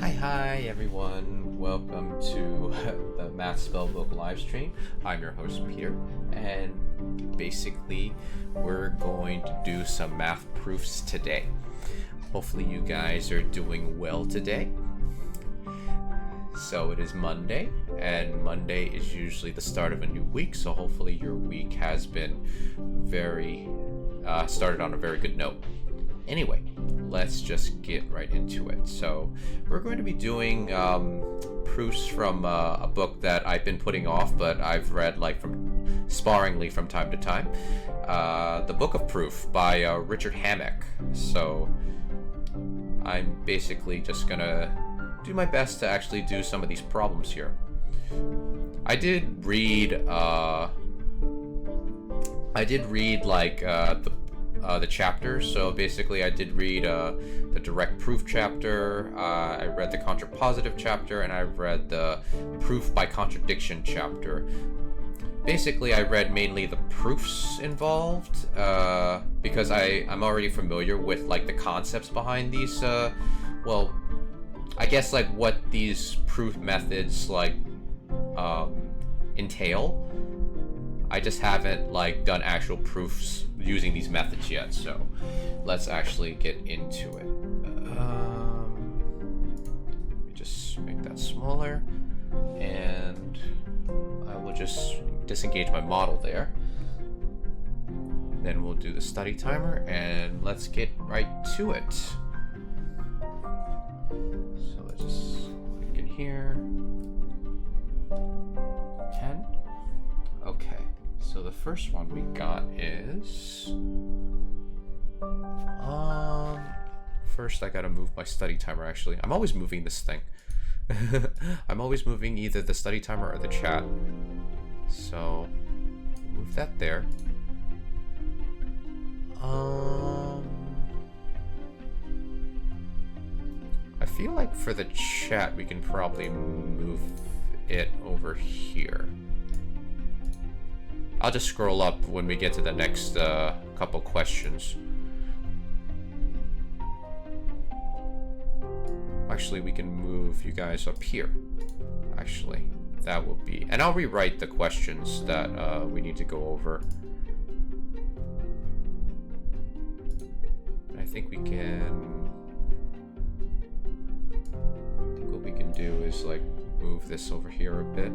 Hi everyone, welcome to the Math Spellbook live stream. I'm your host Peter, and basically we're going to do some math proofs today. Hopefully you guys are doing well today. So it is Monday, and Monday is usually the start of a new week, so hopefully your week has been started on a very good note. Anyway, let's just get right into it. So we're going to be doing proofs from a book that I've been putting off, but I've read sparingly from time to time. The Book of Proof by Richard Hammack. So I'm basically just gonna do my best to actually do some of these problems here. I did read the chapters. So basically I did read the direct proof chapter, I read the contrapositive chapter, and I read the proof by contradiction chapter. Basically I read mainly the proofs involved because I'm already familiar with the concepts behind these I guess what these proof methods entail. I just haven't done actual proofs using these methods yet, so let's actually get into it. Let me just make that smaller, and I will just disengage my model there. Then we'll do the study timer, and let's get right to it. So let's just click in here. 10. Okay. So the first one we got is first I gotta move my study timer. Actually, I'm always moving this thing. I'm always moving either the study timer or the chat. So move that there. I feel like for the chat we can probably move it over here. I'll just scroll up when we get to the next couple questions. Actually, we can move you guys up here. Actually, that will be... And I'll rewrite the questions that we need to go over. And I think we can... I think what we can do is move this over here a bit.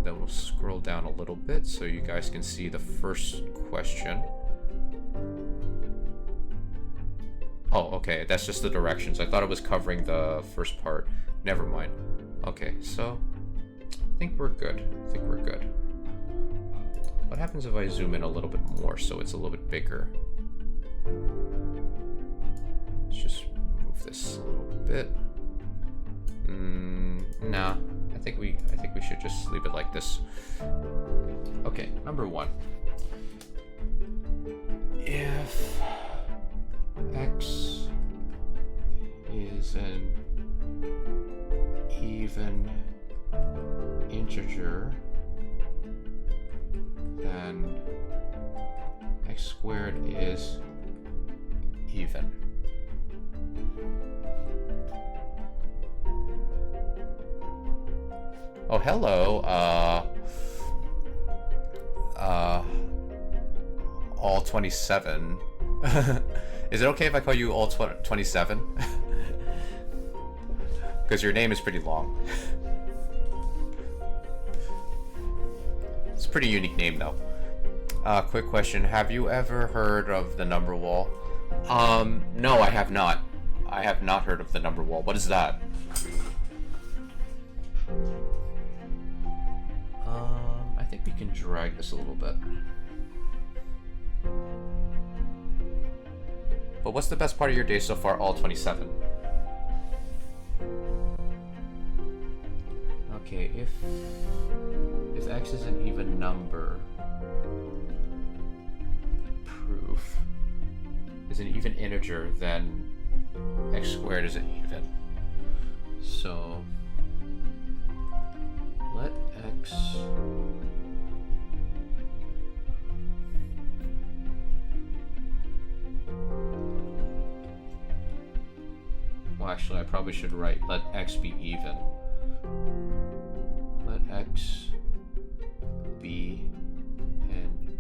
Then we'll scroll down a little bit so you guys can see the first question. Oh, okay, that's just the directions. I thought it was covering the first part. Never mind. Okay, so I think we're good. What happens if I zoom in a little bit more so it's a little bit bigger? Let's just move this a little bit. Nah. I think we should just leave it like this. Okay, number 1. If x is an even integer, then x squared is even. Oh, hello, all 27. Is it okay if I call you all 27? Because your name is pretty long. It's a pretty unique name, though. Quick question, have you ever heard of the number wall? No, I have not. I have not heard of the number wall. What is that? I think we can drag this a little bit. But what's the best part of your day so far? All 27. Okay, if x is an even number, proof is an even integer, then x squared is an even. So let x actually, I probably should write let x be even. Let x be an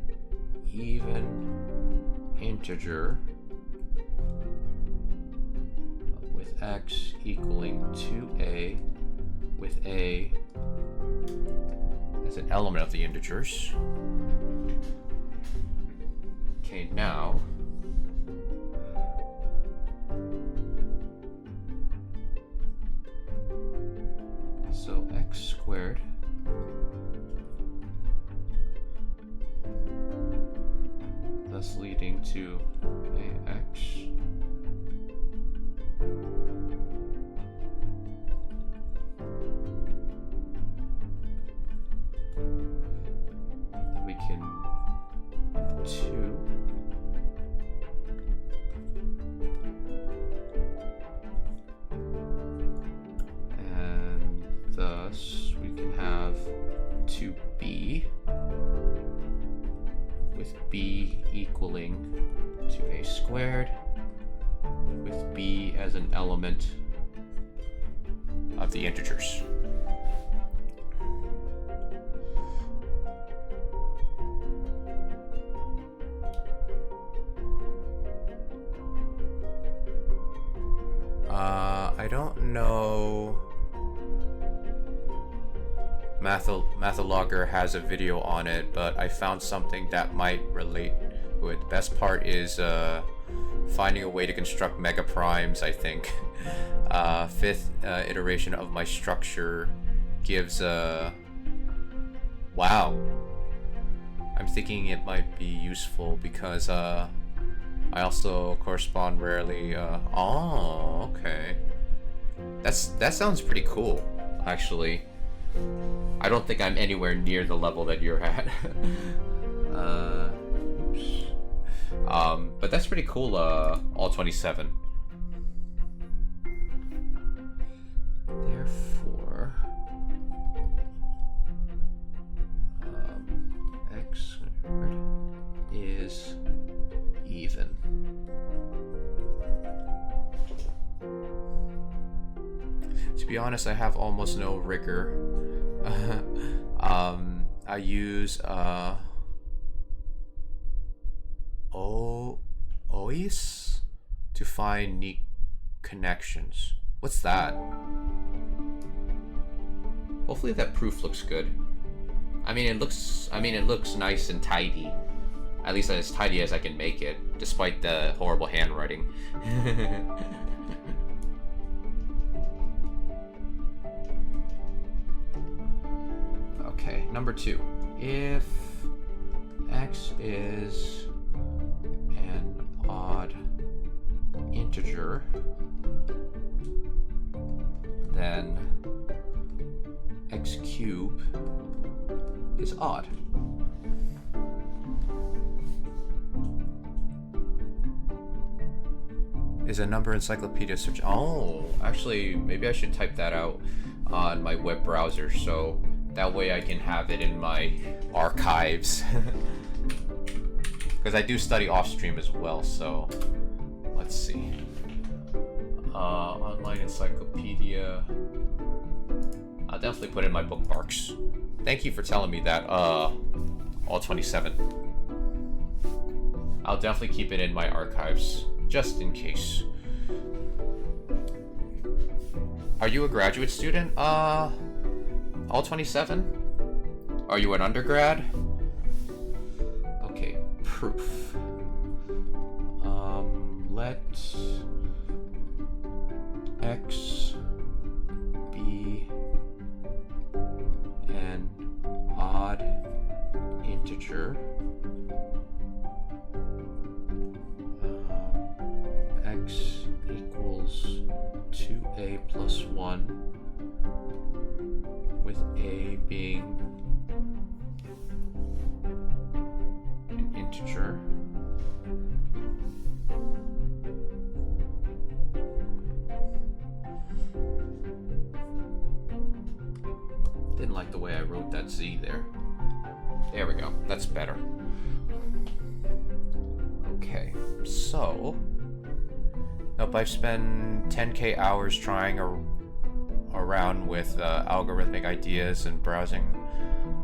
even integer with x equaling 2a, with a as an element of the integers. Okay, now so x squared thus leading to ax then we can 2 and thus we can have 2b with b equaling to a squared with b as an element of the integers. I don't know. Mathologger has a video on it, but I found something that might relate to it. The best part is finding a way to construct mega primes, I think. Fifth iteration of my structure gives wow. I'm thinking it might be useful because I also correspond rarely. Oh, okay. That sounds pretty cool, actually. I don't think I'm anywhere near the level that you're at. Oops. But that's pretty cool, all 27. Therefore, x squared is even. To be honest, I have almost no rigor. I use OIS to find neat connections. What's that? Hopefully that proof looks good. It looks nice and tidy. At least as tidy as I can make it, despite the horrible handwriting. Okay, number 2. If x is an odd integer, then x cubed is odd. Is a number encyclopedia search. Oh, actually, maybe I should type that out on my web browser so that way I can have it in my archives. Because I do study off stream as well, so let's see. Online encyclopedia. I'll definitely put it in my bookmarks. Thank you for telling me that, all 27. I'll definitely keep it in my archives, just in case. Are you a graduate student? All 27? Are you an undergrad? Okay, proof. Let x be an odd integer. X equals 2a plus 1, with a being an integer. Didn't like the way I wrote that Z there. There we go. That's better. Okay, so Nope, I've spent 10k hours trying around with algorithmic ideas and browsing.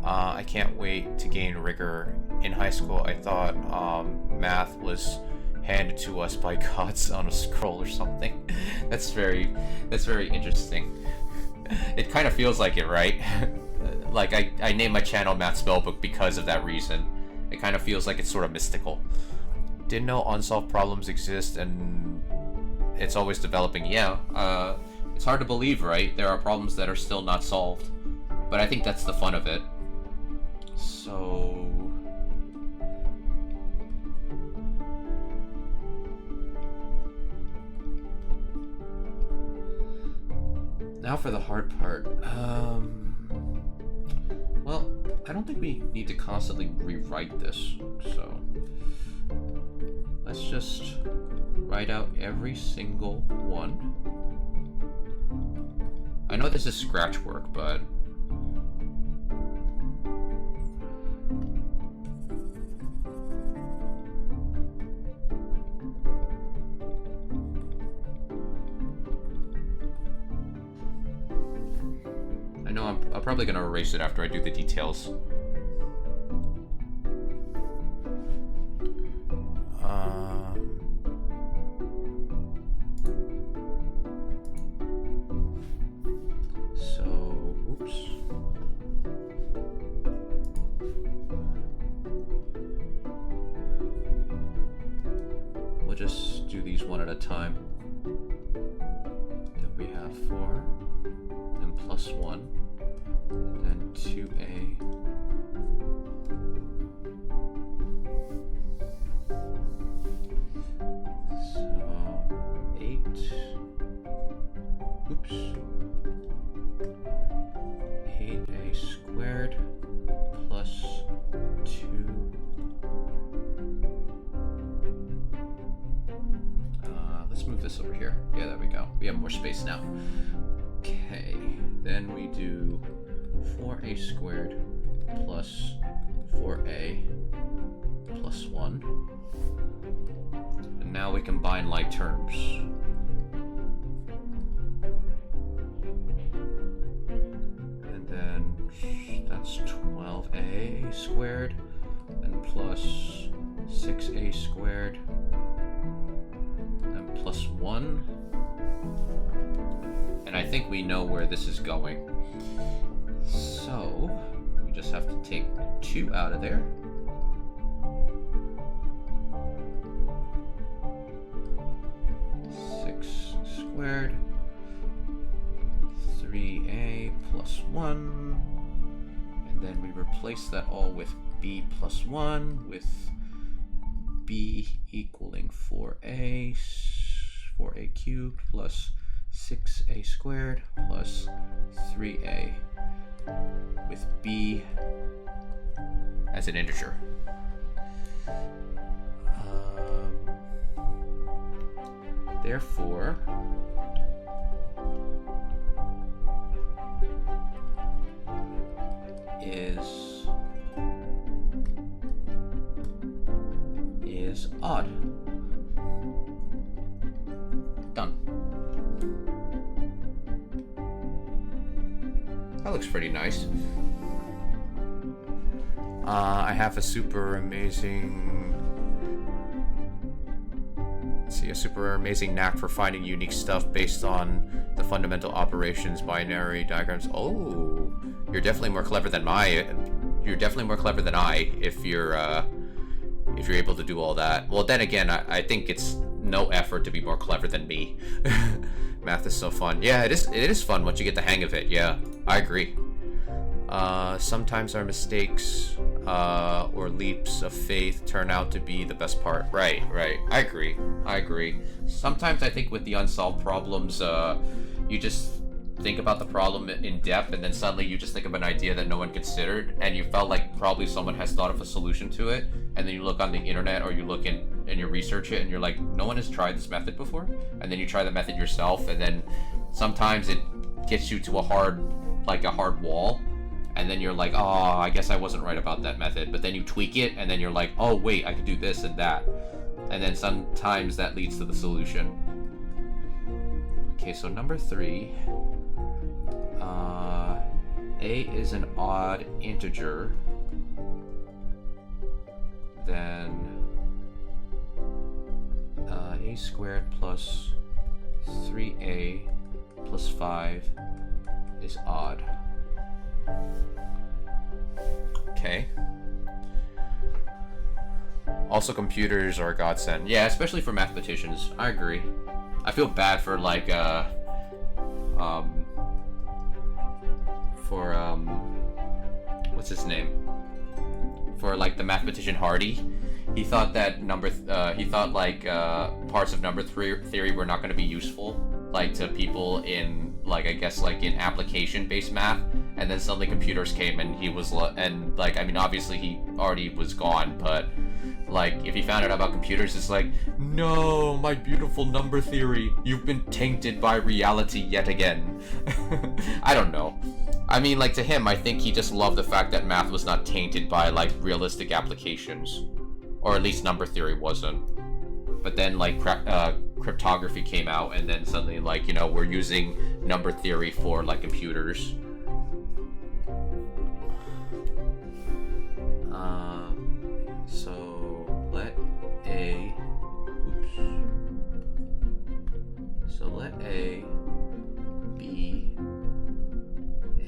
I can't wait to gain rigor. In high school, I thought math was handed to us by gods on a scroll or something. That's very interesting. It kind of feels like it, right? Like I named my channel Math Spellbook because of that reason. It kind of feels like it's sort of mystical. Didn't know unsolved problems exist and it's always developing. Yeah, it's hard to believe, right? There are problems that are still not solved. But I think that's the fun of it. So... now for the hard part. Well, I don't think we need to constantly rewrite this, so let's just write out every single one. I know this is scratch work, but I know I'm probably gonna erase it after I do the details. So, oops. We'll just do these one at a time. Then we have 4, then plus 1. Then 2a. So 8. Oops. 8a squared plus 2. Let's move this over here. Yeah, there we go. We have more space now. Okay, then we do 4a squared plus 4a plus 1. And now we combine like terms. And then that's 12a squared and plus 6a squared and plus 1. And I think we know where this is going. So, we just have to take 2 out of there. Squared, 3a plus 1, and then we replace that all with b plus 1, with b equaling 4a cubed plus 6a squared plus 3a, with b as an integer. Therefore, is odd. Done. That looks pretty nice. I have a super amazing knack for finding unique stuff based on the fundamental operations, binary diagrams. Oh, you're definitely more clever than I. If you're able to do all that. Well, then again, I think it's no effort to be more clever than me. Math is so fun. Yeah, it is fun once you get the hang of it. Yeah, I agree. Sometimes our mistakes or leaps of faith turn out to be the best part. Right. I agree. Sometimes I think with the unsolved problems, you just think about the problem in depth, and then suddenly you just think of an idea that no one considered, and you felt like probably someone has thought of a solution to it, and then you look on the internet or you look in and you research it, and you're like, no one has tried this method before, and then you try the method yourself, and then sometimes it gets you to a hard wall, and then you're like, oh, I guess I wasn't right about that method, but then you tweak it, and then you're like, oh wait, I could do this and that, and then sometimes that leads to the solution. Okay, so number 3. A is an odd integer. Then a squared plus 3a plus 5 is odd. Okay. Also, computers are a godsend. Yeah, especially for mathematicians. I agree. I feel bad for like what's his name? For like the mathematician Hardy. He thought that parts of number theory were not going to be useful, like to people in like I guess like in application-based math. And then suddenly computers came, and he was and like I mean obviously he already was gone, but like if he found out about computers, it's like, no, my beautiful number theory, you've been tainted by reality yet again. I don't know. I mean, like to him, I think he just loved the fact that math was not tainted by like realistic applications, or at least number theory wasn't. But then like cryptography came out, and then suddenly like we're using number theory for like computers. Let A be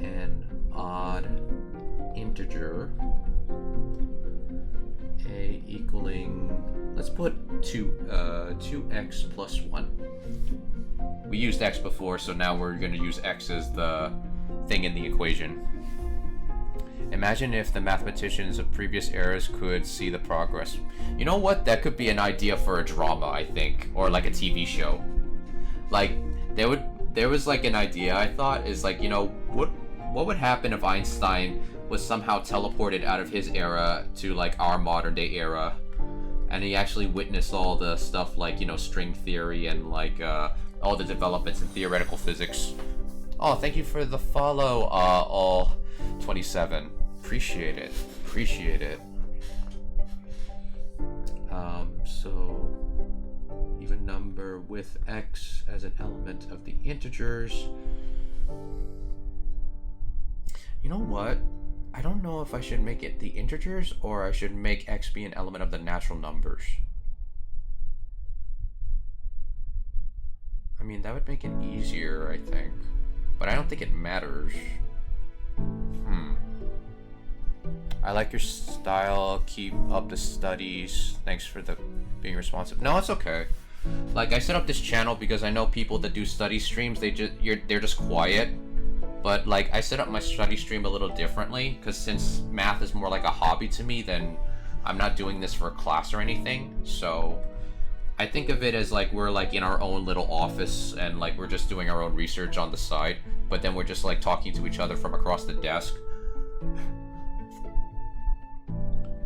an odd integer. A equaling, let's put 2x plus 1. We used x before, so now we're going to use x as the thing in the equation. Imagine if the mathematicians of previous eras could see the progress. You know what? That could be an idea for a drama, I think, or like a TV show. Like there was like an idea I thought is like, what would happen if Einstein was somehow teleported out of his era to like our modern day era, and he actually witnessed all the stuff like string theory and like all the developments in theoretical physics. Oh, thank you for the follow, all 27. Appreciate it. So even number with x as an element of the integers. You know what? I don't know if I should make it the integers or I should make x be an element of the natural numbers. I mean, that would make it easier, I think. But I don't think it matters. I like your style. Keep up the studies. Thanks for being responsive. No, it's okay. Like, I set up this channel because I know people that do study streams, they're just quiet. But like, I set up my study stream a little differently, because since math is more like a hobby to me, then I'm not doing this for a class or anything. So I think of it as like we're like in our own little office and like we're just doing our own research on the side, but then we're just like talking to each other from across the desk.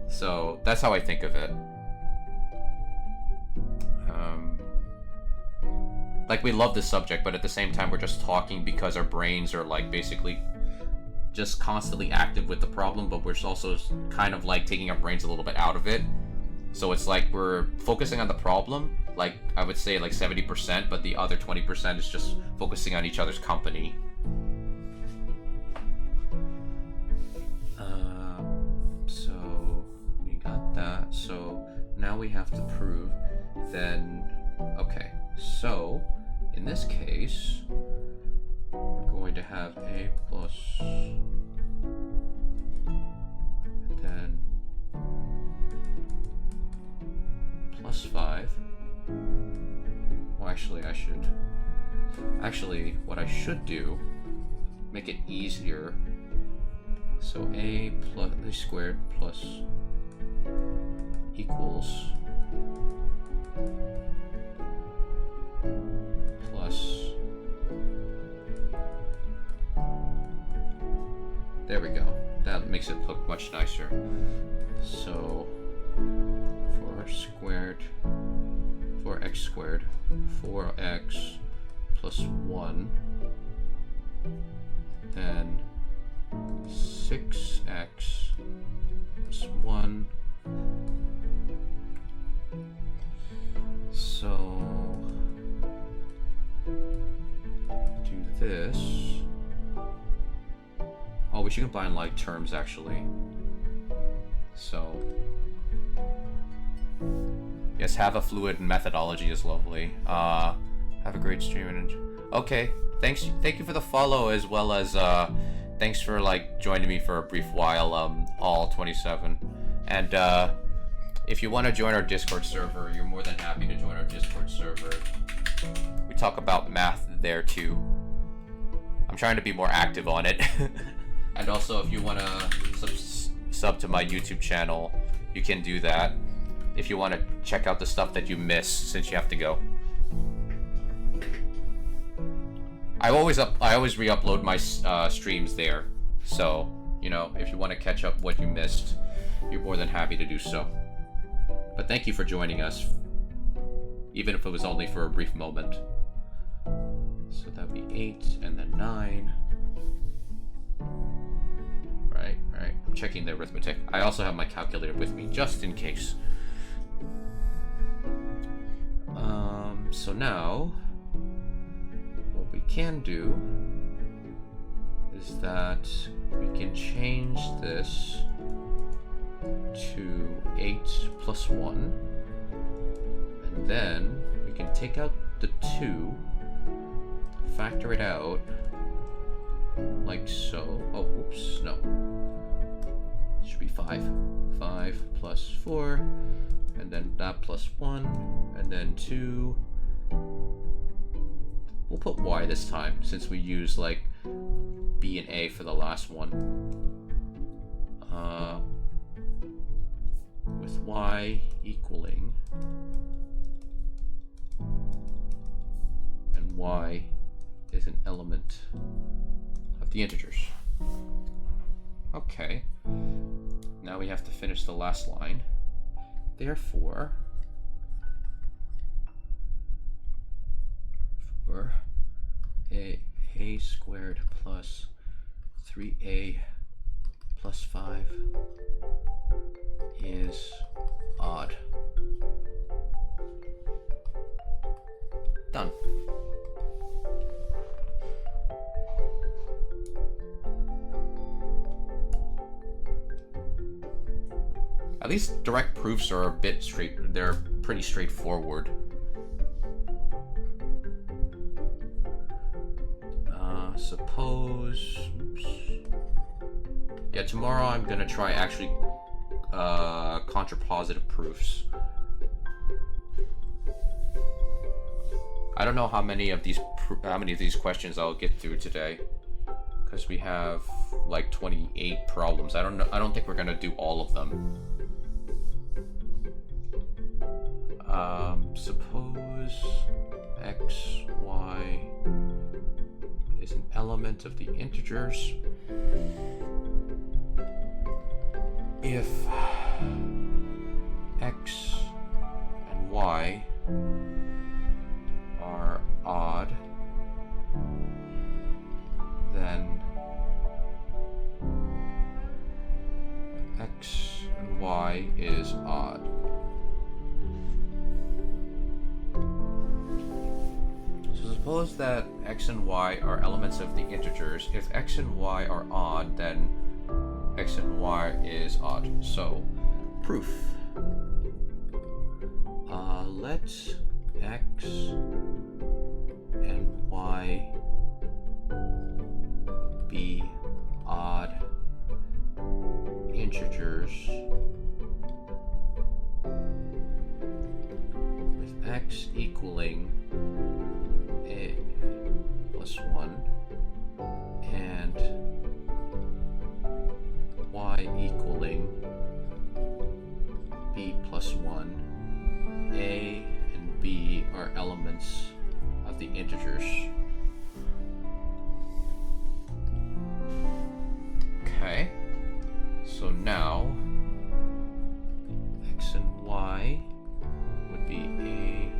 So that's how I think of it. Like, we love this subject, but at the same time we're just talking because our brains are like basically just constantly active with the problem, but we're also kind of like taking our brains a little bit out of it. So it's like we're focusing on the problem, like I would say like 70%, but the other 20% is just focusing on each other's company. So we got that. So now we have to prove then, okay, so in this case, we're going to have a plus, and then plus 5. Well, actually, what I should do, make it easier. So a squared plus equals plus, there we go. That makes it look much nicer. So 4x squared, 4x plus 1, then 6x plus 1. So this. Oh, we should combine like terms actually. So yes, have a fluid methodology is lovely. Have a great stream and okay. Thank you for the follow as well as thanks for like joining me for a brief while, all 27. And if you want to join our Discord server, you're more than happy to join our Discord server. We talk about math there too. I'm trying to be more active on it. And also, if you want to sub to my YouTube channel, you can do that. If you want to check out the stuff that you missed since you have to go. I always re-upload my streams there. So, you know, if you want to catch up what you missed, you're more than happy to do so. But thank you for joining us, even if it was only for a brief moment. So that'd be 8 and then 9. Right. I'm checking the arithmetic. I also have my calculator with me, just in case. So now, what we can do is that we can change this to 8 plus 1, and then we can take out the 2, factor it out like so. Oh, oops, no. It should be 5. 5 plus 4, and then that plus 1, and then 2. We'll put y this time, since we use like b and a for the last one. With y equaling, and y is an element of the integers. Okay, now we have to finish the last line. Therefore, for a squared plus 3a plus 5 is odd. Done. At least direct proofs are a bit straight. They're pretty straightforward. Suppose. Oops. Yeah, tomorrow I'm gonna try actually contrapositive proofs. I don't know how many of these questions I'll get through today, because we have like 28 problems. I don't think we're gonna do all of them. Suppose x, y is an element of the integers if x and y are odd, then x and y is odd. So suppose that x and y are elements of the integers. If x and y are odd, then x and y is odd. So, proof. Let x and y be odd integers with x equaling a plus 1 and y equaling b plus 1. A and b are elements of the integers. Okay, so now x and y would be a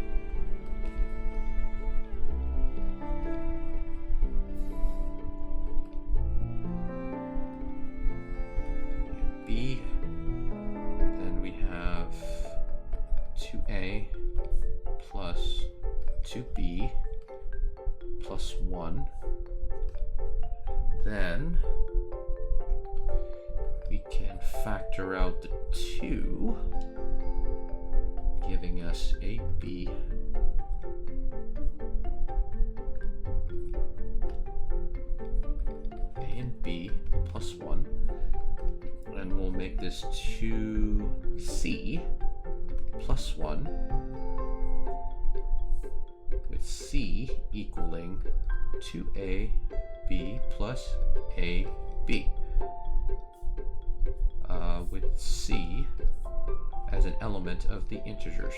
b, then we have 2a plus 2b plus 1 then we can factor out the 2, giving us AB. A and B plus 1. And we'll make this 2C plus 1, with C equaling 2AB plus AB, with C as an element of the integers.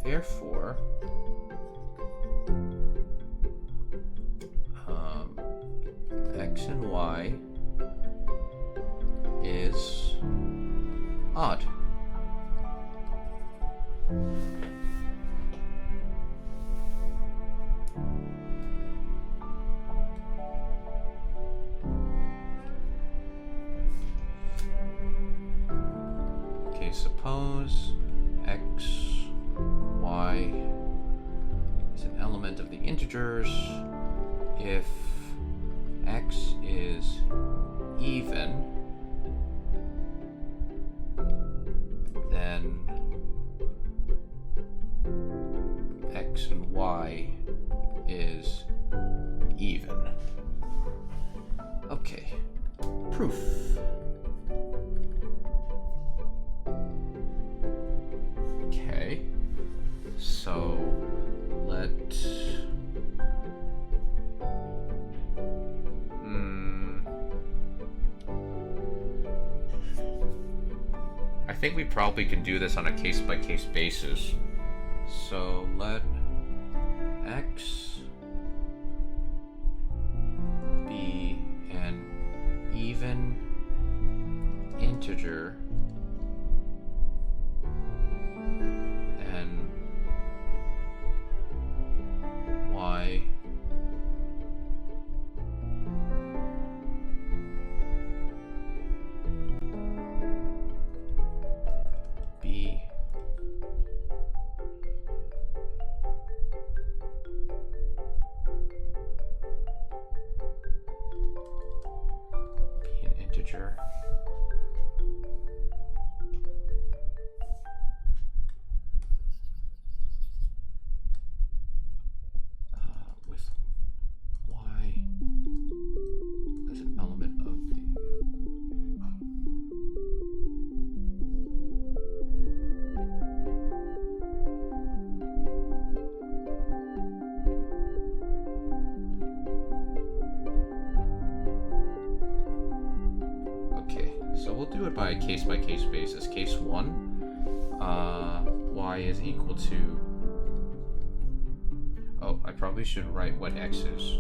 Therefore, X and Y is odd. Okay, suppose X, Y is an element of the integers if X is even, then X and Y is even. Okay, proof. Okay, so I think we probably can do this on a case-by-case basis. So let X be an even integer and Y be an integer with Y as an element of the So we'll do it by a case-by-case basis. Case 1, Y is equal to... Oh, I probably should write what X is.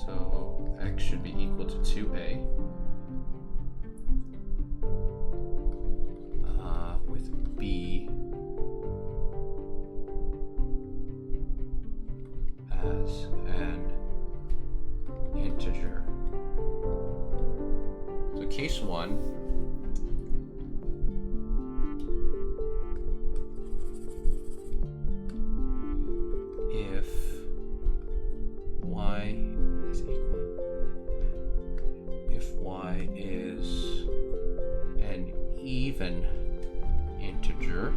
So X should be equal to 2A. With B as an integer. So case 1, if Y is equal, if Y is an even integer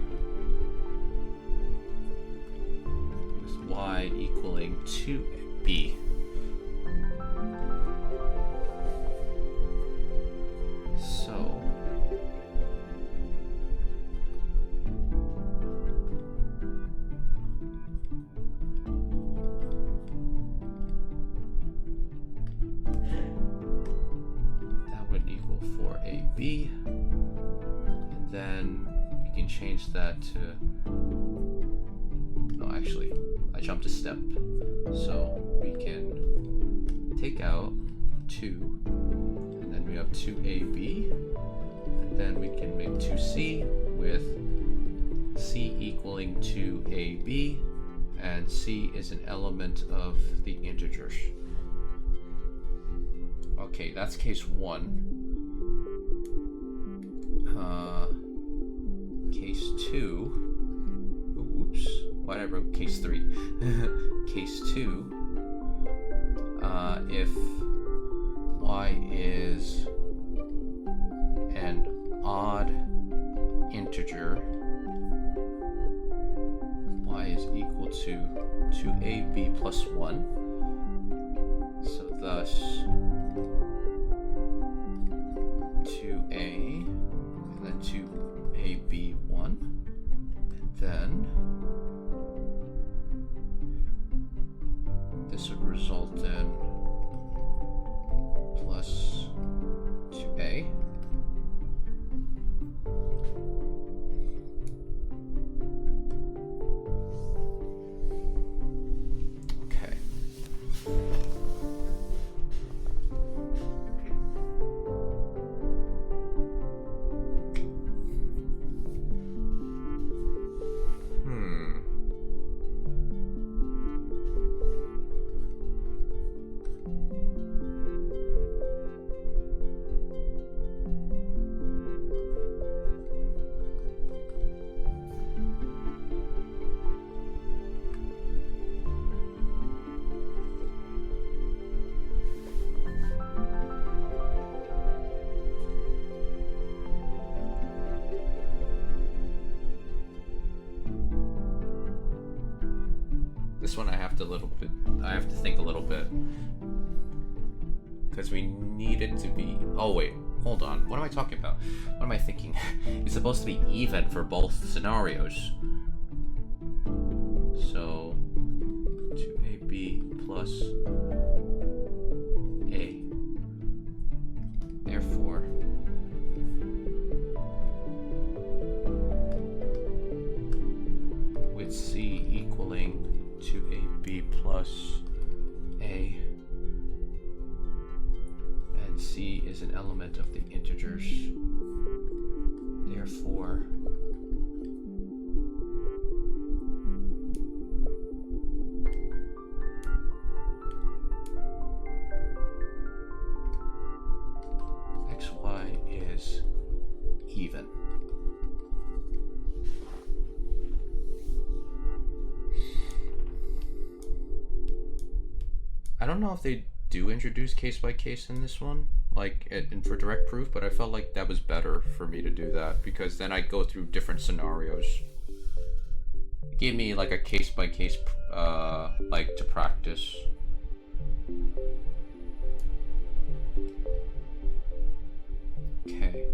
with Y equaling 2B. So that would equal 4AB, and then we can change that to, no, actually I jumped a step, so we can take out 2, and then we have 2AB, and then we can make 2C with C equaling 2AB, and C is an element of the integers. Okay, that's case 1. 2, oops, why did I wrote case 3? Case 2, if y is an odd integer, y is equal to 2ab plus 1. So thus 2a and then 2ab1, and then this would result in plus 2a. Okay. This one I have to think a little bit, because we need it to be, oh wait, hold on, what am I talking about? What am I thinking? It's supposed to be even for both scenarios. So 2ab plus a. Therefore with c equaling 2ab plus a, and c is an element of the integers, therefore xy is even. I don't know if they do introduce case by case in this one, like for direct proof, but I felt like that was better for me to do that, because then I go through different scenarios. It gave me like a case by case, like to practice. Okay.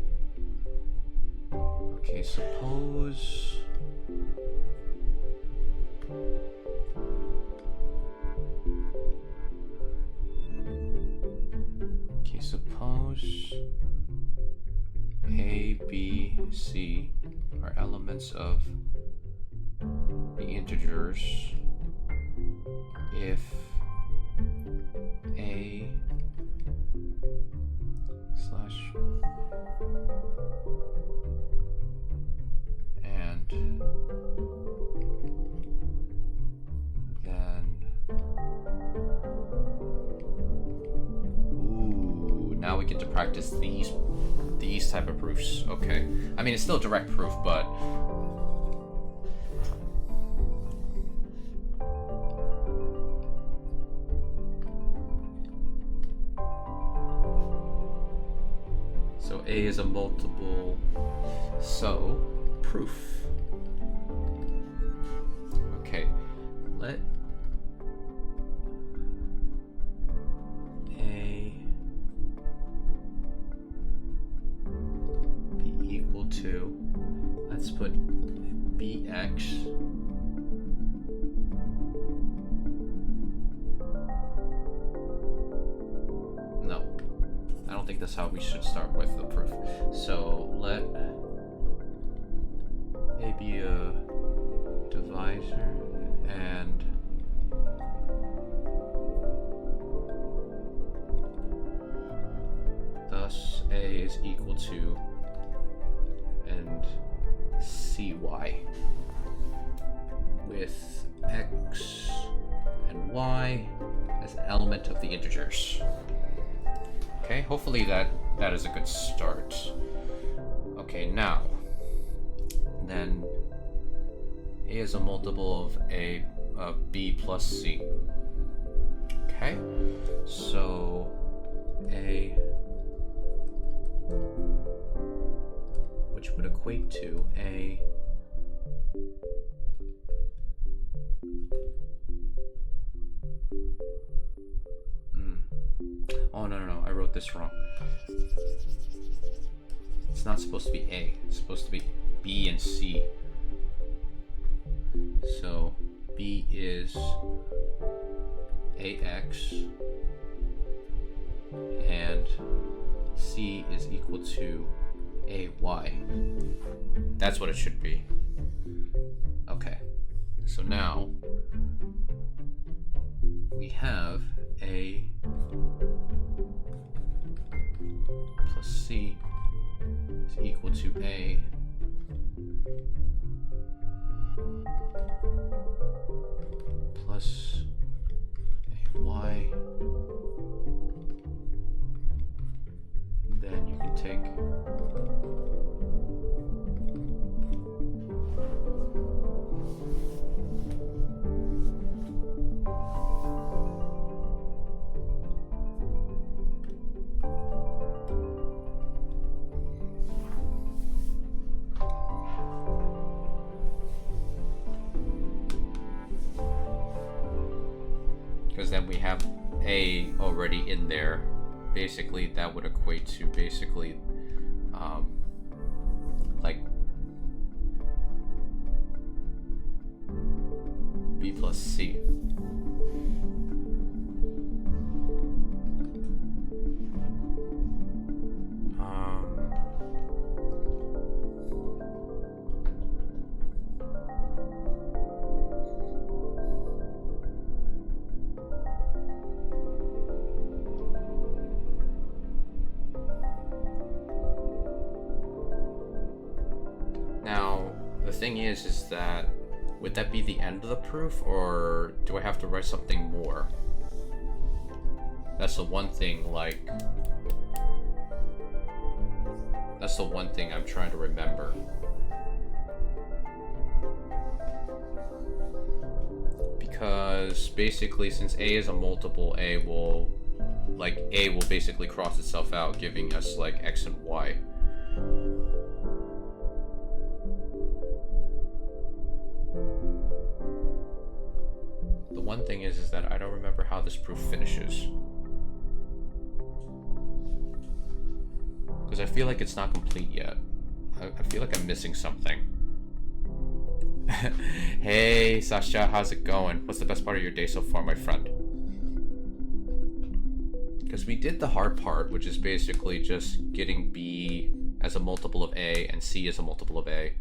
Okay, suppose. Suppose A, B, C are elements of the integers if A slash and then now we get to practice these type of proofs. Okay. I mean, it's still direct proof, but so A is a multiple, so proof. Okay. Let to, let's put bx no, I don't think that's how we should start with the proof. So let A be a divisor and thus A is equal to and cy with x and y as an element of the integers. Okay, hopefully that is a good start. Okay, now then A is a multiple of A of B plus C. Okay, so A, which would equate to A oh no, I wrote this wrong. It's not supposed to be A, it's supposed to be B and C. So B is AX and C is equal to AY. That's what it should be. Okay, so now we have A plus C is equal to A plus AY. And then you can take because then we have A already in there. Basically, that would equate to basically like B plus C. Now, the thing is that would that be the end of the proof, or do I have to write something more? That's the one thing, like, that's the one thing I'm trying to remember. Because basically, since A is a multiple, A will basically cross itself out, giving us like X and Y. The one thing is that I don't remember how this proof finishes. Because I feel like it's not complete yet. I feel like I'm missing something. Hey, Sasha, how's it going? What's the best part of your day so far, my friend? Because we did the hard part, which is basically just getting B as a multiple of A and C as a multiple of A.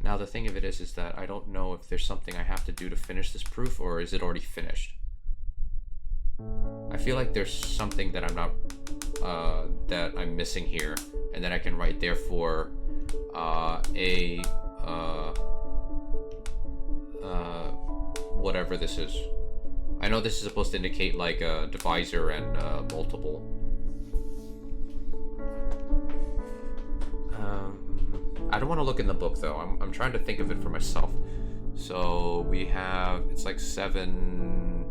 Now the thing of it is that I don't know if there's something I have to do to finish this proof, or is it already finished? I feel like there's something that I'm not, that I'm missing here, and then I can write therefore whatever this is. I know this is supposed to indicate like a divisor and multiple. I don't want to look in the book though. I'm trying to think of it for myself. So we have, it's like 7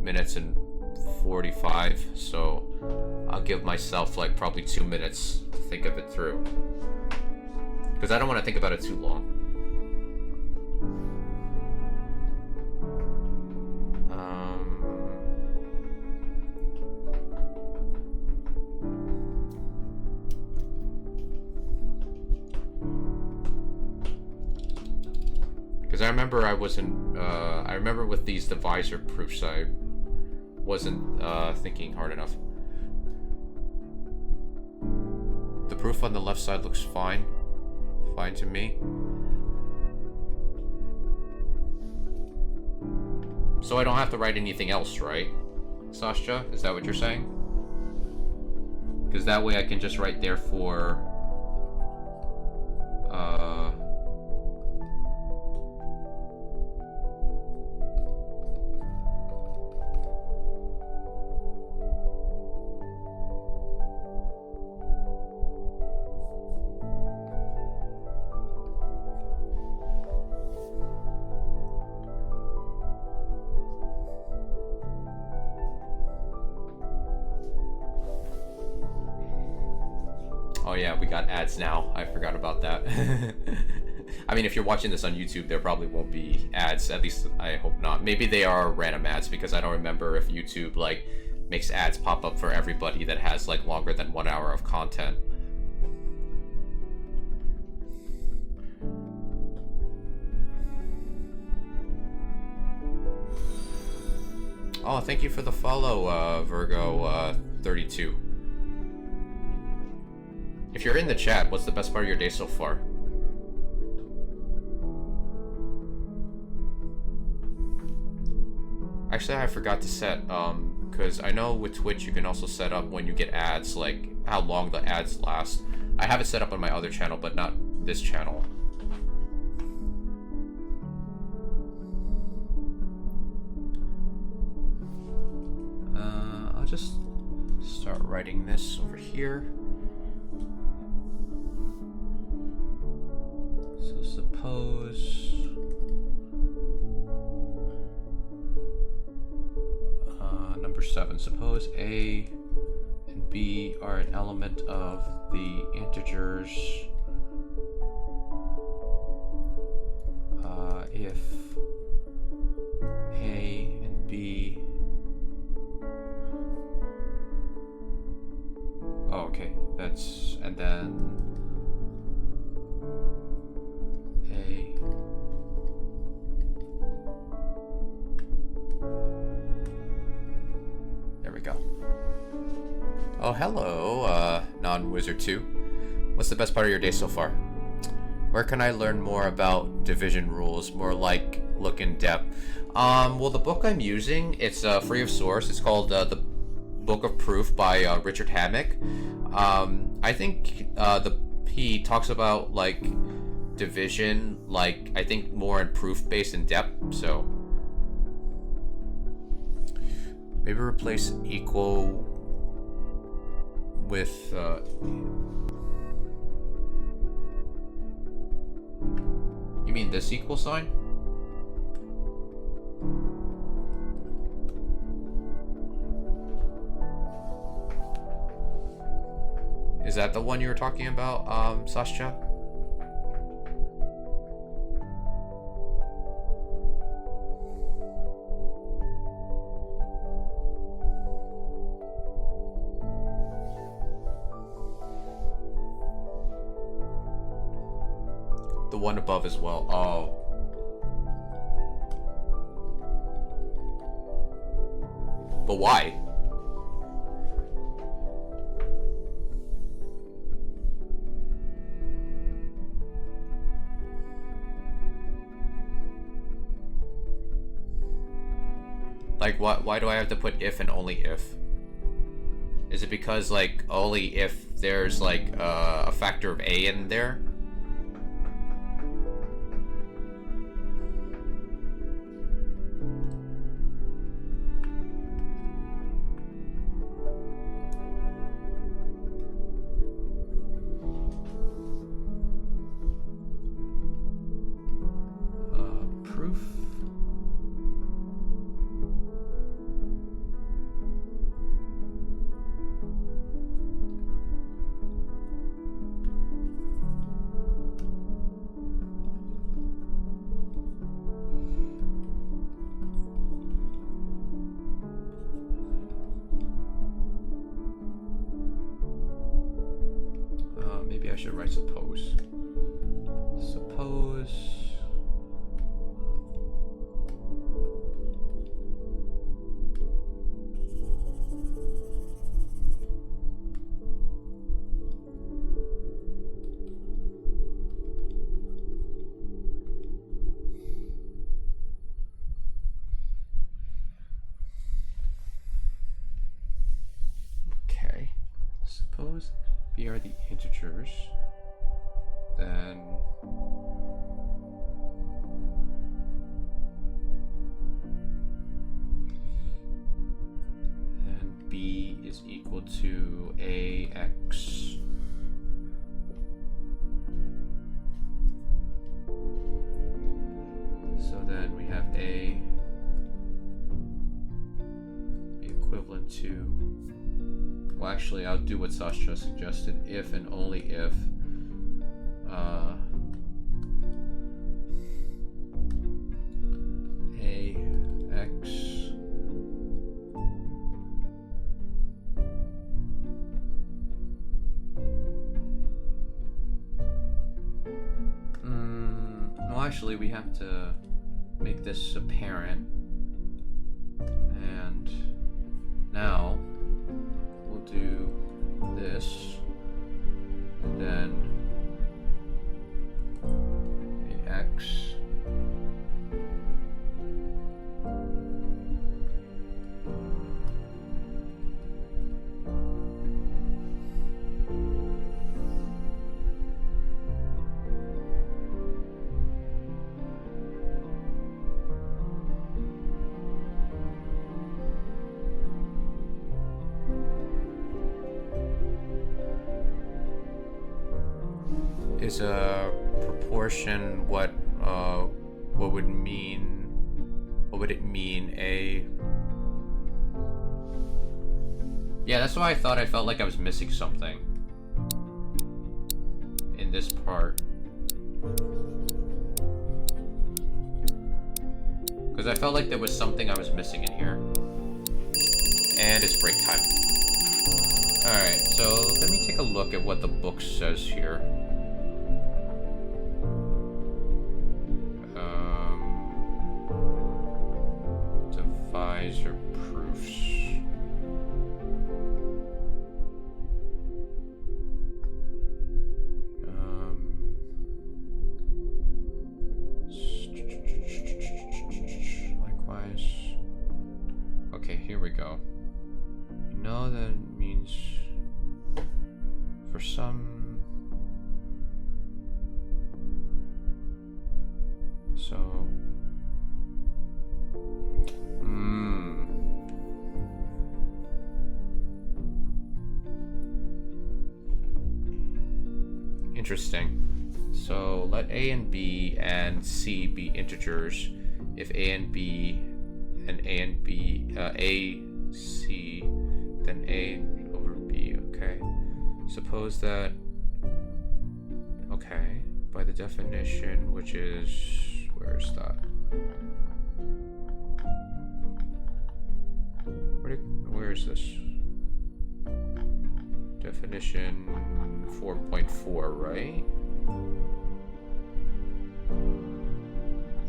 minutes and 45. So I'll give myself like probably 2 minutes to think of it through, because I don't want to think about it too long. Because I remember I remember with these divisor proofs, I wasn't thinking hard enough. The proof on the left side looks fine. Fine to me. So I don't have to write anything else, right? Sasha, is that what you're saying? Because that way I can just write therefore Oh yeah, we got ads now. I forgot about that. I mean, if you're watching this on YouTube, there probably won't be ads. At least I hope not. Maybe they are random ads because I don't remember if YouTube like makes ads pop up for everybody that has like longer than 1 hour of content. Oh, thank you for the follow, Virgo 32. If you're in the chat, what's the best part of your day so far? Actually, I forgot to set, because I know with Twitch you can also set up when you get ads, like how long the ads last. I have it set up on my other channel, but not this channel. I'll just start writing this over here. So suppose number 7. Suppose A and B are an element of the integers if A and B. Oh, okay. That's, and then A. There we go. Oh, hello, Non-Wizard 2. What's the best part of your day so far? Where can I learn more about division rules? More like look in depth. Well, the book I'm using, it's free of source. It's called The Book of Proof by Richard Hammock. I think he talks about like division, like I think more in proof based in depth. So maybe replace equal with you mean this equal sign? Is that the one you were talking about, Sascha? The one above as well. Oh. But why? Like, why do I have to put if and only if? Is it because, like, only if there's, like, a factor of A in there? Proof. Maybe I should write suppose. Suppose okay. Suppose B are the integers, then B is equal to AX. So then we have A be equivalent to, what? actually, I'll do what Sasha suggested. If and only if AX well, actually, we have to make this apparent. And now we'll do this, and then AX. Is a proportion what would it mean a... Yeah, that's why I thought I felt like I was missing something in this part, because I felt like there was something I was missing in here. And it's break time. Alright, so let me take a look at what the book says here. Divisor proofs. Likewise. Okay, here we go. You know that means for some. So. Interesting. So let A and B and C be integers if A and B and A, C, then A over B, okay. Suppose that, okay, by the definition, which is, where is that? Where is this? Definition 4.4, right?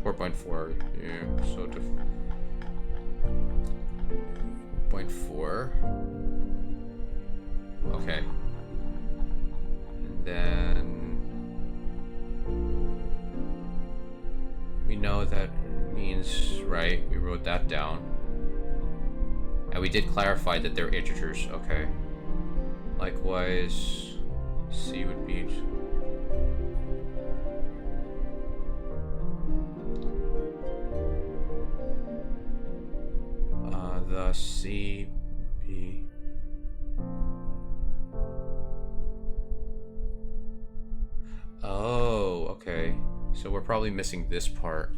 4.4, yeah, so 4.4. Okay. And then we know that means, right? We wrote that down. And we did clarify that they're integers, okay. Likewise, C would be the C B. Oh, okay. So we're probably missing this part.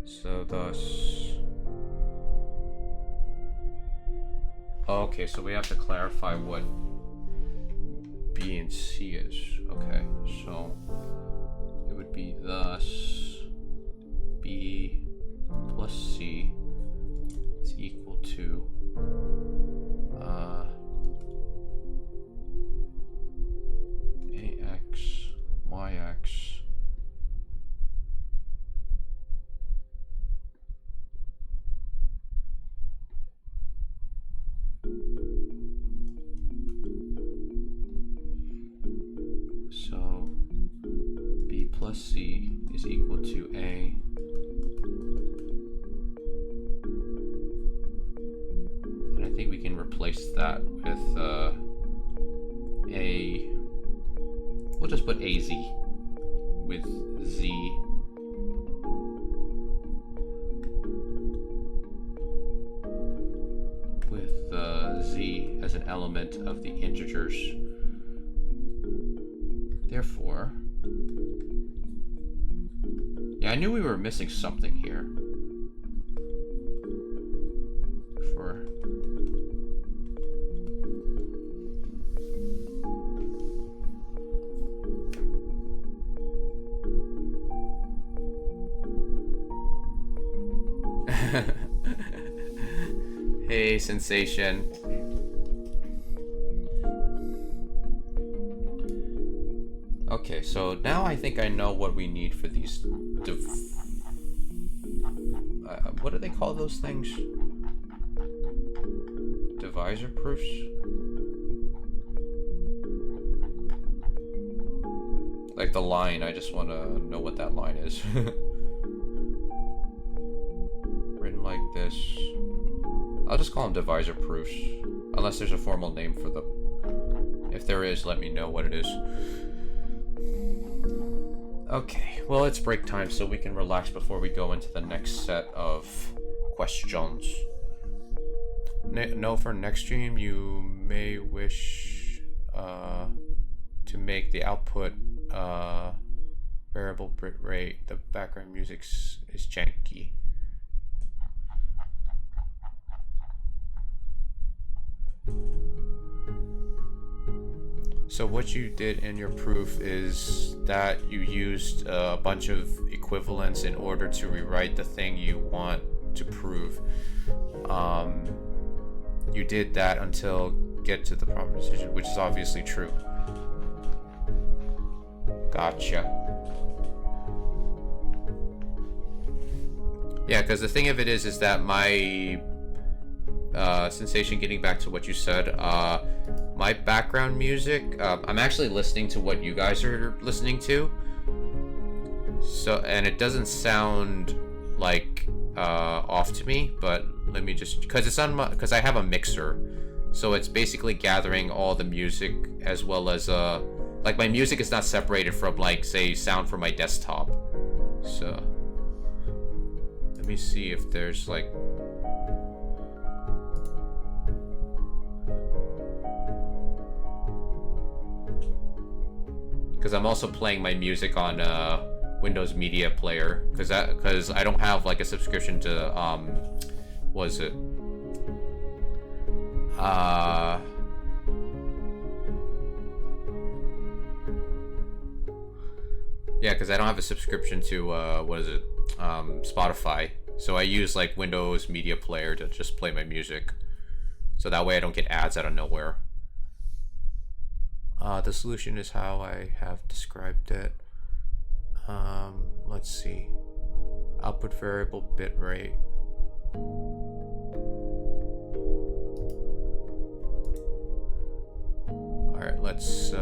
So thus. Okay, so we have to clarify what B and C is. Okay, so it would be thus B plus C is equal to AX, YX. So B plus C is equal to A and I think we can replace that with A. We'll just put AZ with Z. With Z as an element of the integers. Therefore, yeah, I knew we were missing something here. For Hey, Sensation. Okay, so now I think I know what we need for these what do they call those things? Divisor proofs? Like the line, I just want to know what that line is. Written like this. I'll just call them divisor proofs. Unless there's a formal name for them. If there is, let me know what it is. Okay, well, it's break time, so we can relax before we go into the next set of questions. No, for next stream, you may wish to make the output variable bit rate. The background music is janky. So what you did in your proof is that you used a bunch of equivalents in order to rewrite the thing you want to prove. You did that until get to the proper decision, which is obviously true. Gotcha. Yeah, because the thing of it is that my Sensation, getting back to what you said, my background music, I'm actually listening to what you guys are listening to. So, and it doesn't sound like off to me, but let me just, because I have a mixer, so it's basically gathering all the music as well as like my music is not separated from, like, say, sound from my desktop. So let me see if there's like, because I'm also playing my music on Windows Media Player, because I don't have like a subscription to what is it? Yeah, because I don't have a subscription to what is it? Spotify. So I use like Windows Media Player to just play my music. So that way I don't get ads out of nowhere. The solution is how I have described it. Let's see. Output variable bit rate. Alright, let's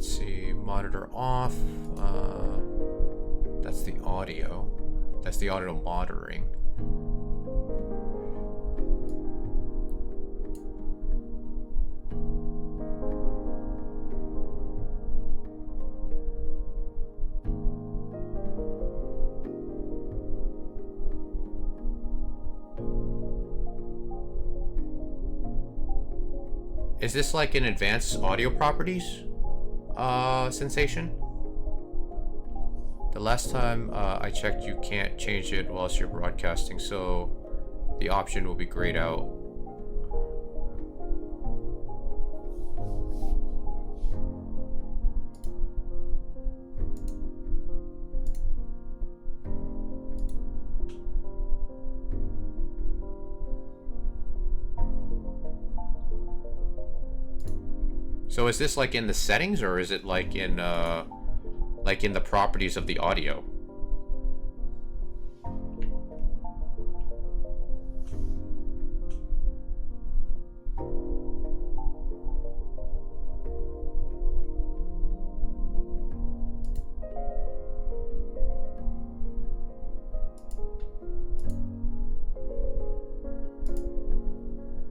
see, monitor off. That's the audio. That's the audio monitoring. Is this like in advanced audio properties? Sensation? The last time I checked, you can't change it whilst you're broadcasting, so the option will be grayed out. So is this like in the settings, or is it like in the properties of the audio?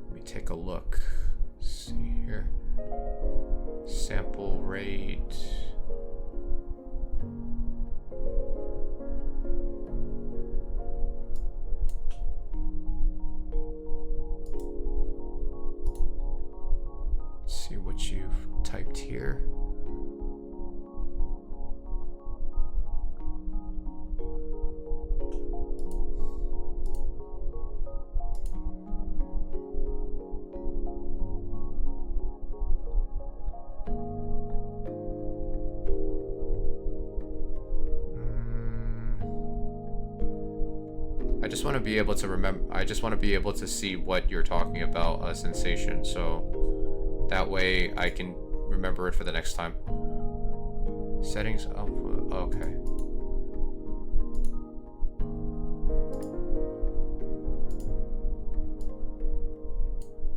Let me take a look. Let's see here. Sample rate. Let's see what you've typed here. I just want to be able to remember. I just want to be able to see what you're talking about, sensation. So that way I can remember it for the next time. Settings up. Okay.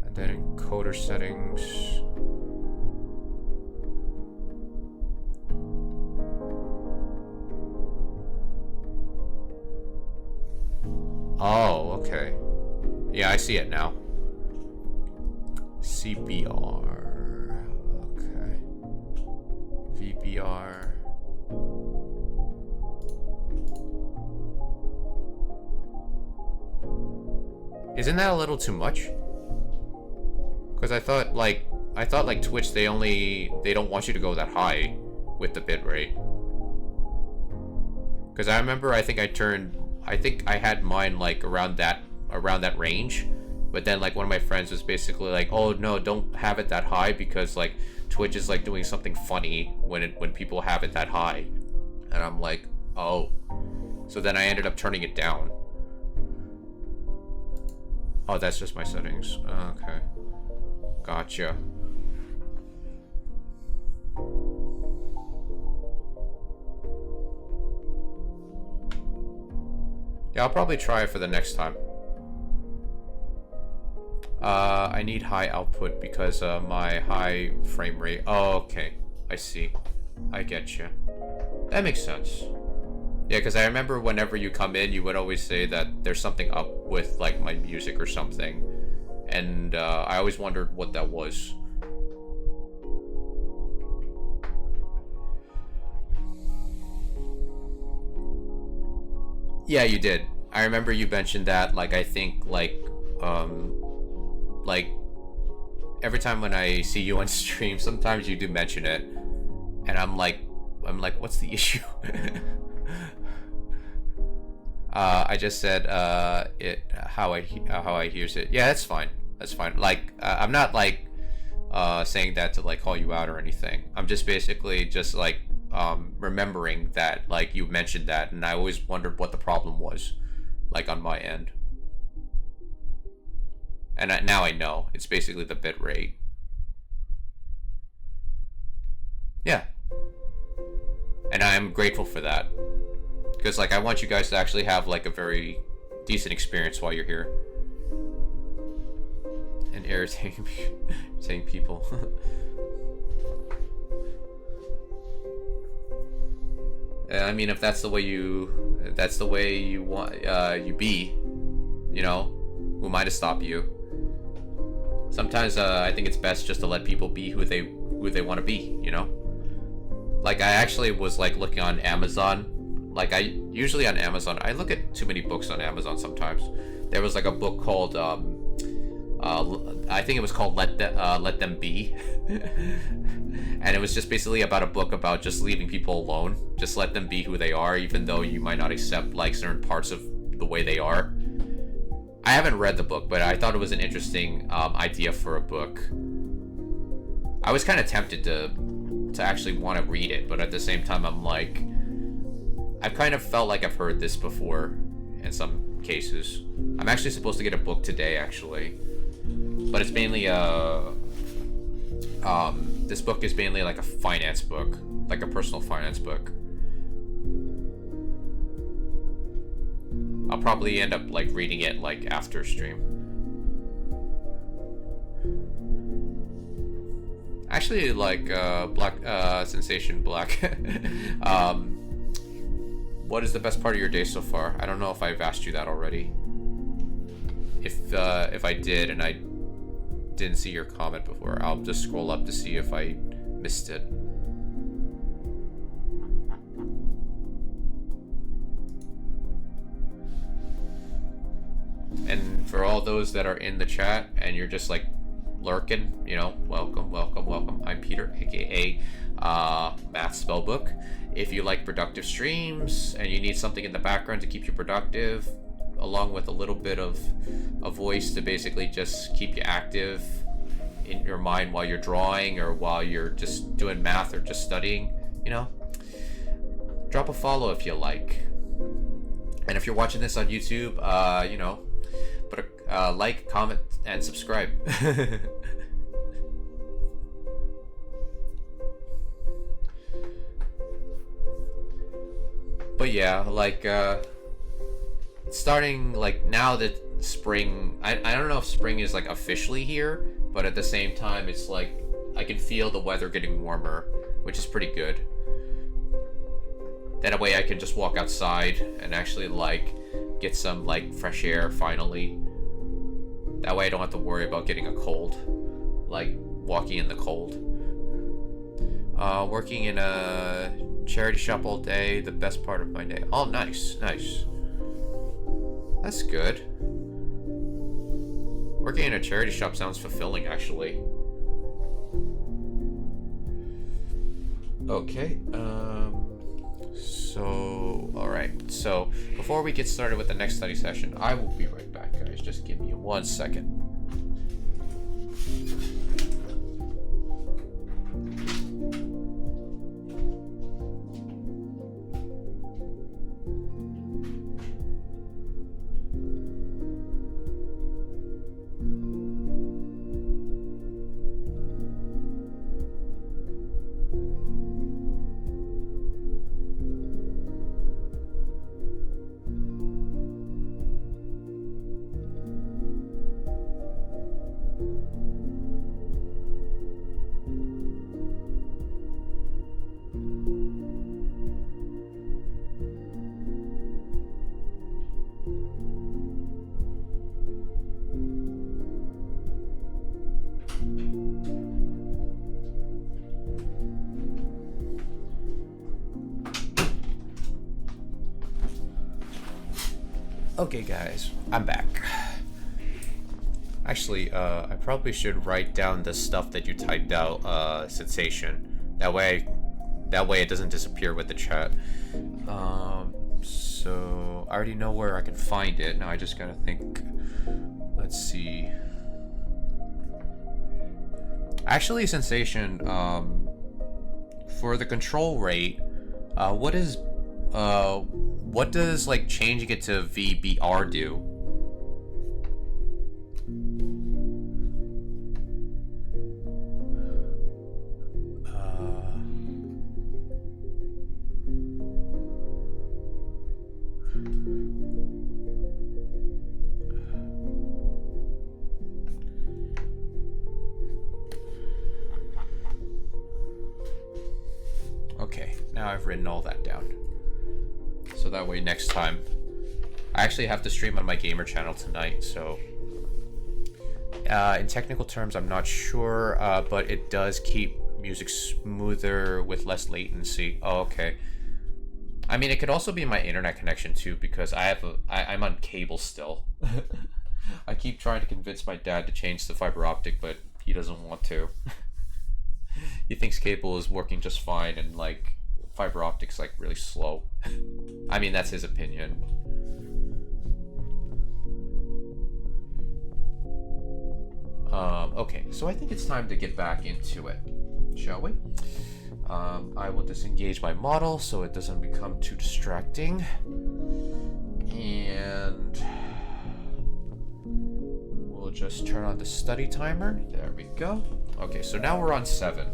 And then encoder settings. Oh, okay. Yeah, I see it now. CBR. Okay. VBR. Isn't that a little too much? Because I thought like Twitch, they don't want you to go that high with the bitrate. Because I remember I think I had mine like around that range, but then like one of my friends was basically like, oh no, don't have it that high because like Twitch is like doing something funny when people have it that high. And I'm like, oh. So then I ended up turning it down. Oh, that's just my settings. Okay. Gotcha. Yeah, I'll probably try it for the next time. I need high output because my high frame rate. Oh, okay. I see. I get you. That makes sense. Yeah, because I remember whenever you come in, you would always say that there's something up with like my music or something. And I always wondered what that was. Yeah, you did. I remember you mentioned that, like, I think, like every time when I see you on stream, sometimes you do mention it. And I'm like, what's the issue? I just said, how I hears it. Yeah, that's fine. That's fine. Like, I'm not, like, saying that to, like, call you out or anything. I'm just basically just, like, remembering that, like, you mentioned that, and I always wondered what the problem was, like, on my end. And now I know. It's basically the bit rate. Yeah. And I'm grateful for that. Because, like, I want you guys to actually have, like, a very decent experience while you're here. And irritating people. I mean, if that's the way you want, you be, you know, who am I to stop you? Sometimes, I think it's best just to let people be who they want to be, you know? Like, I actually was, like, looking on Amazon. Like, usually on Amazon, I look at too many books on Amazon sometimes. There was, like, a book called, I think it was called Let Them Be. And it was just basically about a book about just leaving people alone. Just let them be who they are, even though you might not accept, like, certain parts of the way they are. I haven't read the book, but I thought it was an interesting idea for a book. I was kind of tempted to actually want to read it, but at the same time, I'm like, I've kind of felt like I've heard this before in some cases. I'm actually supposed to get a book today, actually, but it's mainly this book is mainly like a finance book, like a personal finance book. I'll probably end up like reading it like after stream. Actually, like Black Sensation Black. What is the best part of your day so far? I don't know if I've asked you that already. If I did and I didn't see your comment before, I'll just scroll up to see if I missed it. And for all those that are in the chat and you're just like lurking, you know, welcome. I'm Peter, aka Math Spellbook. If you like productive streams and you need something in the background to keep you productive, along with a little bit of a voice to basically just keep you active in your mind while you're drawing or while you're just doing math or just studying, you know, drop a follow if you like. And if you're watching this on YouTube, you know, put a like, comment, and subscribe. But yeah, like starting like now that spring, I don't know if spring is like officially here, but at the same time it's like I can feel the weather getting warmer, which is pretty good. That way I can just walk outside and actually like get some like fresh air finally. That way I don't have to worry about getting a cold, like walking in the cold. Working in a charity shop all day, the best part of my day. Oh, nice, nice. That's good. Working in a charity shop sounds fulfilling, actually. Okay, so, alright. So, before we get started with the next study session, I will be right back, guys. Just give me 1 second. Okay, guys, I'm back. Actually, I probably should write down the stuff that you typed out, Sensation. That way it doesn't disappear with the chat. So I already know where I can find it. Now I just gotta think. Let's see. Actually, Sensation, for the control rate, what does like changing it to VBR do? Okay, now I've written all that down. So that way next time, I actually have to stream on my gamer channel tonight, so in technical terms I'm not sure, but it does keep music smoother with less latency. Oh, okay. I mean, it could also be my internet connection too, because I'm on cable still. I keep trying to convince my dad to change to fiber optic, but he doesn't want to. He thinks cable is working just fine, and like fiber optic's like really slow. I mean, that's his opinion. Okay, so I think it's time to get back into it, shall we? I will disengage my model so it doesn't become too distracting. And we'll just turn on the study timer. There we go. Okay, so now we're on 7.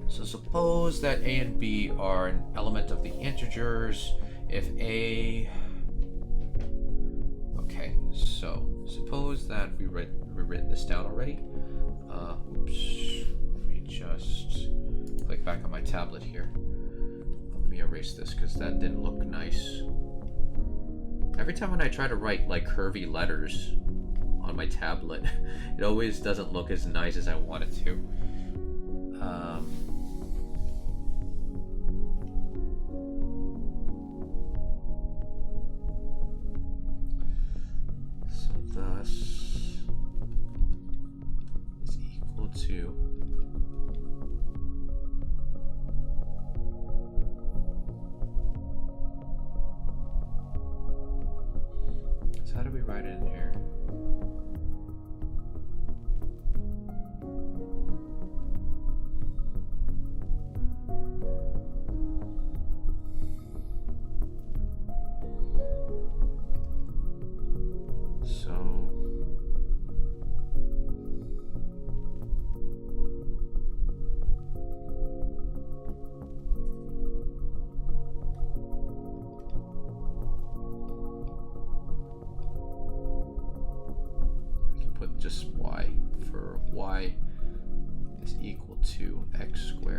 So suppose that A and B are an element of the integers. If A... Okay, so suppose that we've written this down already. Oops. Let me just click back on my tablet here. Let me erase this because that didn't look nice. Every time when I try to write like curvy letters on my tablet, it always doesn't look as nice as I want it to. So thus is equal to so how do we write it in here?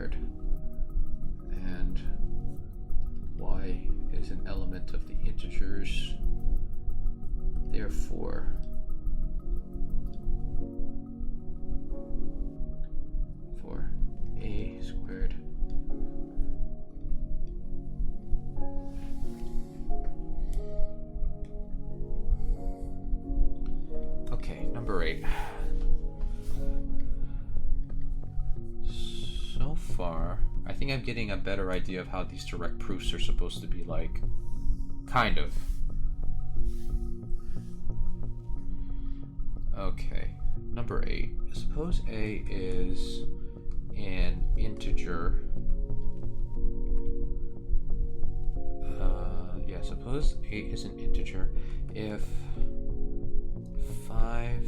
squared, and y is an element of the integers. Therefore, for a squared okay, number 8. So far, I think I'm getting a better idea of how these direct proofs are supposed to be like. Kind of. Okay, number 8. Suppose a is an integer. Suppose a is an integer if 5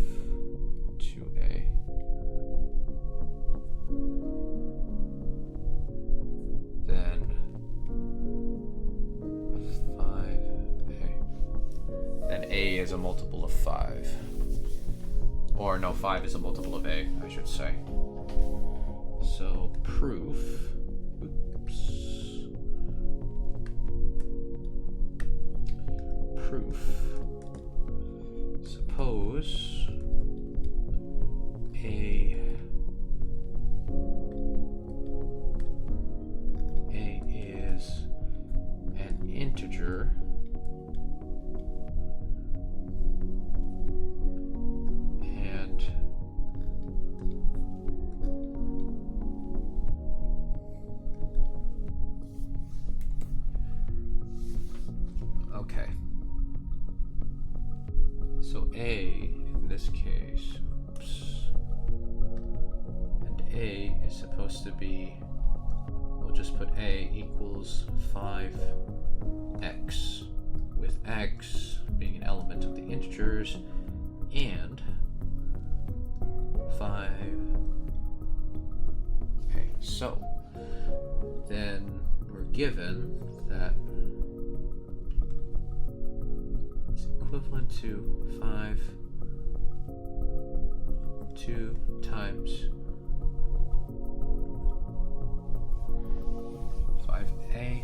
to a then 5a, then a is a multiple of 5. Or no, 5 is a multiple of a, I should say. So proof, suppose a is an integer and okay. So a, in this case, and a is supposed to be, we'll just put a equals 5x, with x being an element of the integers, and 5. Okay, so then we're given that equivalent to 2 times 5a.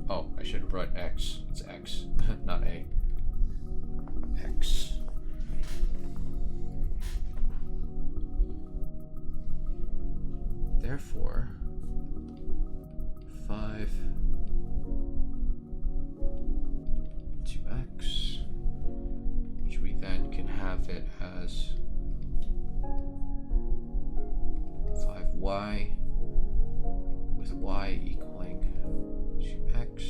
Oh, I should have wrote x. It's x, not a. X. Therefore, 5 to x, which we then can have it as 5y, with y equaling to x.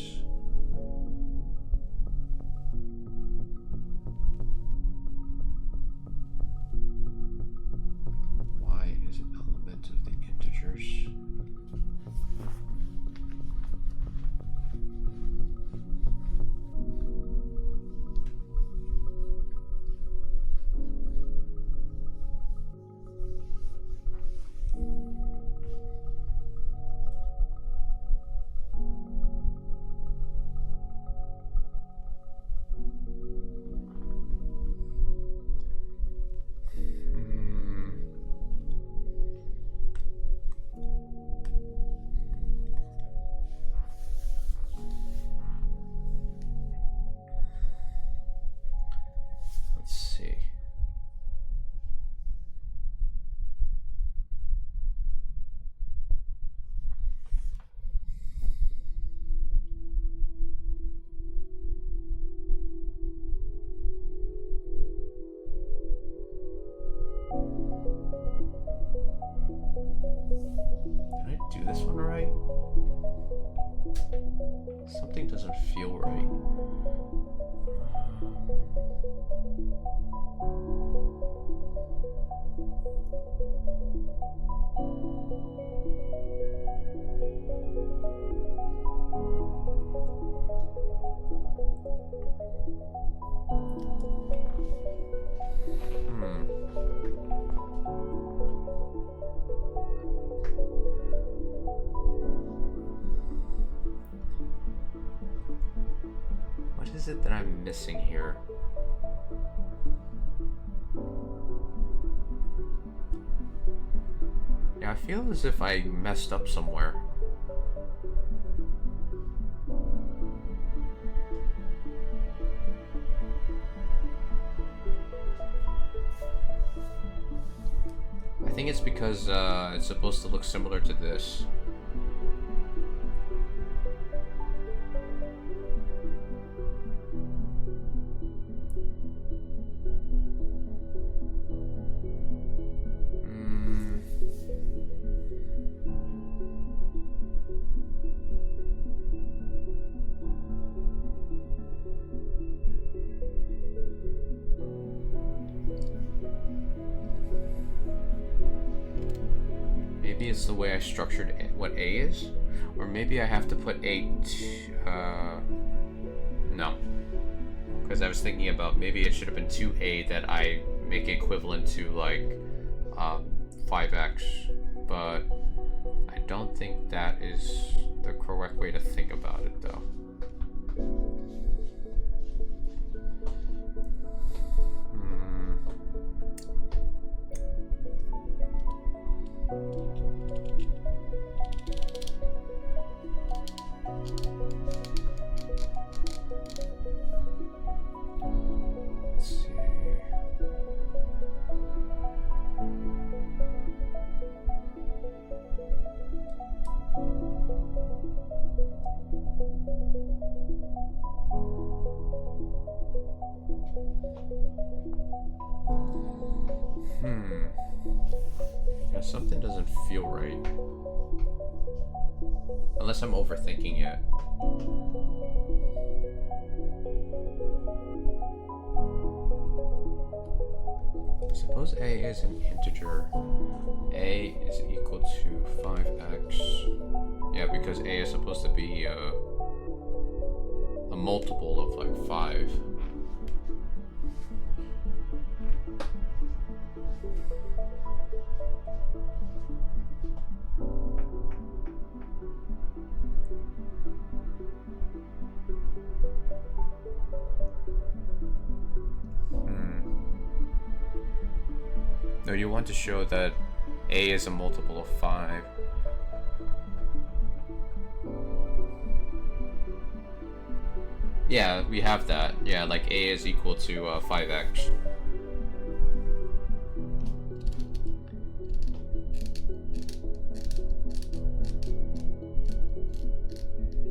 Y is an element of the integers. Let's see. Did I do this one right? Something doesn't feel right. What is it that I'm missing here? Yeah, I feel as if I messed up somewhere. I think it's because it's supposed to look similar to this. Maybe it's the way I structured what A is, or maybe I have to put no, because I was thinking about maybe it should have been 2A that I make equivalent to like 5x, but I don't think that is the correct way to think about it though. Yeah, something doesn't feel right. Unless I'm overthinking it. Suppose A is an integer. A is equal to 5x. Yeah, because A is supposed to be a multiple of like 5. No, you want to show that A is a multiple of 5. Yeah, we have that. Yeah, like A is equal to 5x.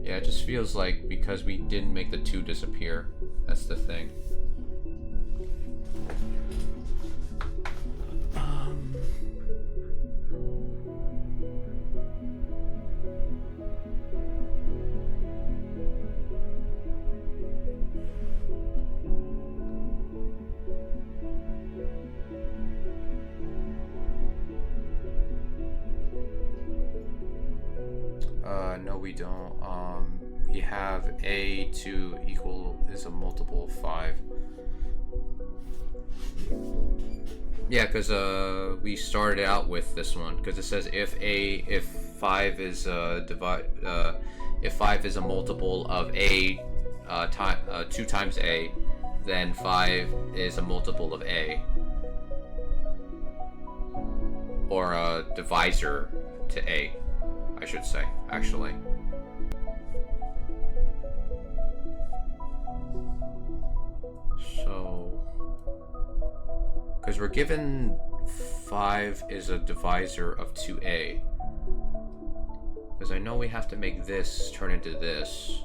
Yeah, it just feels like because we didn't make the 2 disappear. That's the thing. No, we don't. We have A2 equal is a multiple of 5. Yeah, because we started out with this one because it says if 5 is if 5 is a multiple of A 2 times A, then 5 is a multiple of A, or a divisor to A, I should say, actually. So, because we're given 5 is a divisor of 2A. Because I know we have to make this turn into this.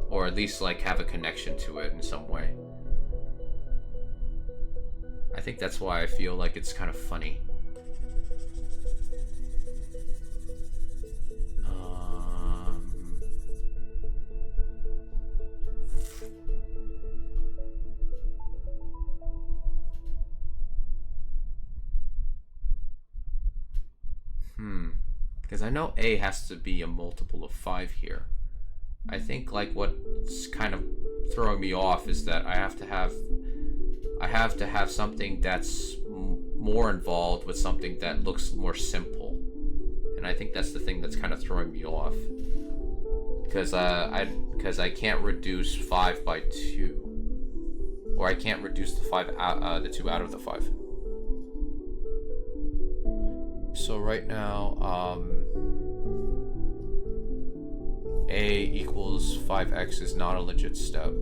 Or at least, like, have a connection to it in some way. I think that's why I feel like it's kind of funny. Because I know A has to be a multiple of 5 here. I think like what's kind of throwing me off is that I have to have something that's more involved with something that looks more simple. And I think that's the thing that's kind of throwing me off. Because I can't reduce 5 by 2. Or I can't reduce the 2 out of the 5. right now, a equals 5x is not a legit step.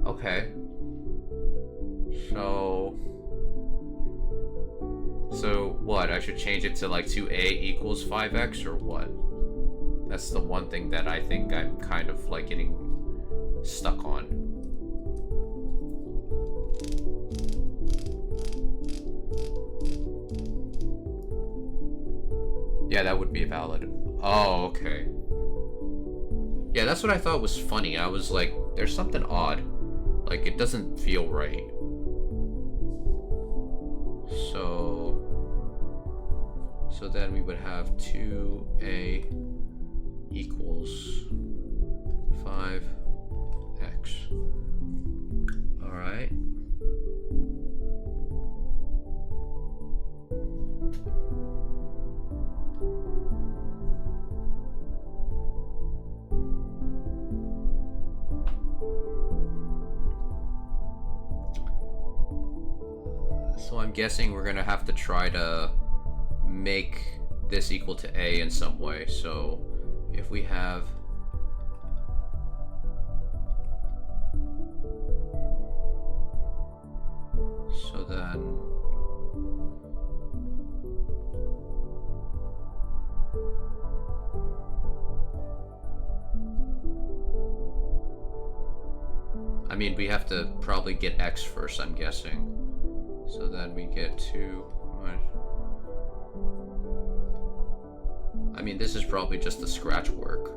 Okay. So what? I should change it to like 2a equals 5x or what? That's the one thing that I think I'm kind of like getting stuck on. Yeah, that would be valid. Oh, okay. Yeah, that's what I thought was funny. I was like, there's something odd. Like, it doesn't feel right. So then we would have 2a equals 5x. Alright. So I'm guessing we're gonna have to try to make this equal to a in some way. So if we have so then I mean we have to probably get x first, I'm guessing. So then we get 2. I mean, this is probably just the scratch work.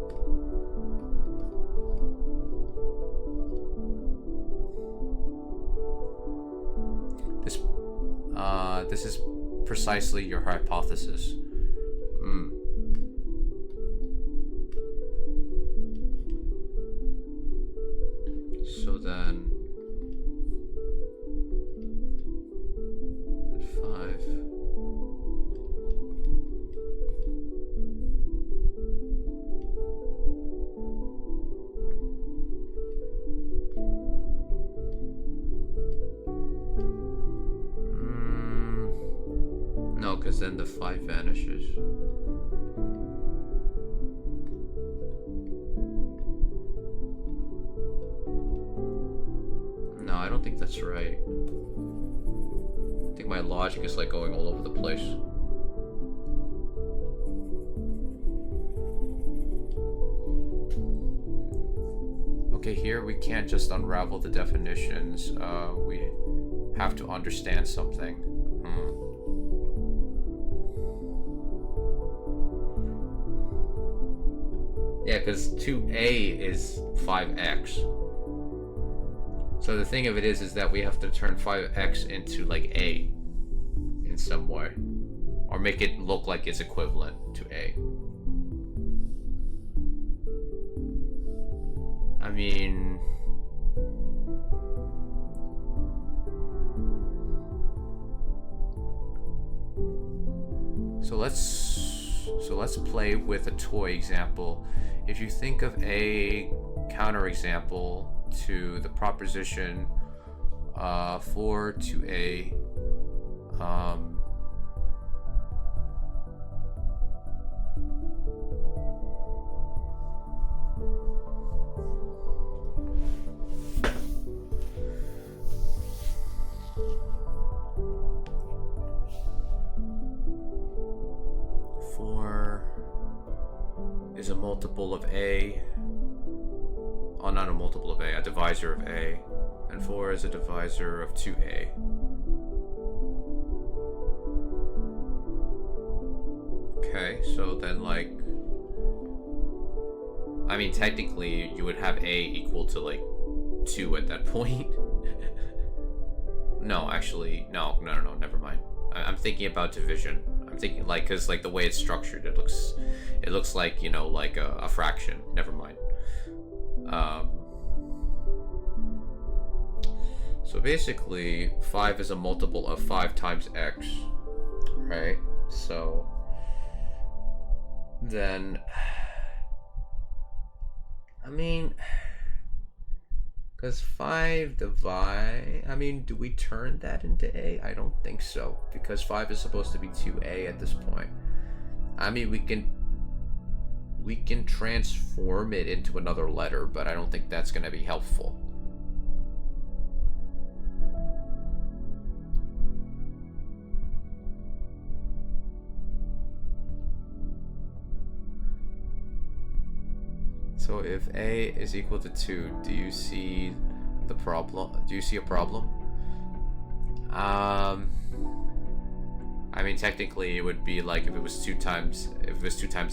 This is precisely your hypothesis. So then 5. No, because then the 5 vanishes. No, I don't think that's right. I think my logic is like going all over the place. Okay, here we can't just unravel the definitions. We have to understand something. Yeah, because 2a is 5x. So the thing of it is that we have to turn 5x into like a in some way, or make it look like it's equivalent to a. I mean, so let's play with a toy example. If you think of a counterexample to the proposition 4 to a is a multiple of a. Oh, not a multiple of a divisor of a. And 4 is a divisor of 2a. Okay, so then like, I mean technically you would have a equal to like 2 at that point. No, actually, no, never mind. I'm thinking about division. I'm thinking like, cause like the way it's structured, it looks like, you know, like a fraction. Never mind. So basically 5 is a multiple of 5 times x, right? So then, I mean, Because 5 divide... I mean, do we turn that into A? I don't think so. Because 5 is supposed to be 2A at this point. I mean, we can transform it into another letter, but I don't think that's going to be helpful. So if A is equal to 2, do you see the problem? Do you see a problem? I mean, technically it would be like if it was 2 times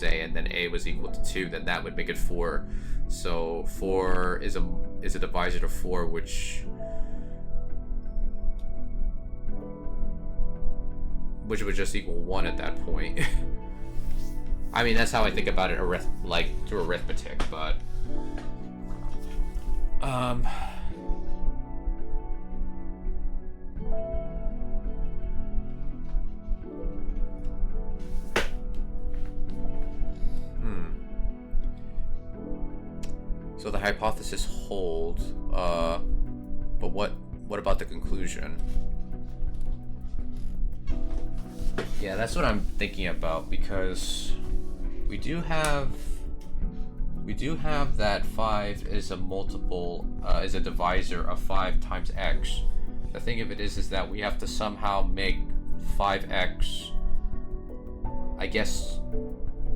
A and then A was equal to 2, then that would make it 4. So 4 is a divisor to 4, which would just equal 1 at that point. I mean, that's how I think about it, through arithmetic, but So the hypothesis holds, but what about the conclusion? Yeah, that's what I'm thinking about, because we do have that 5 is a multiple, is a divisor of 5 times x. The thing of it is that we have to somehow make 5x, I guess,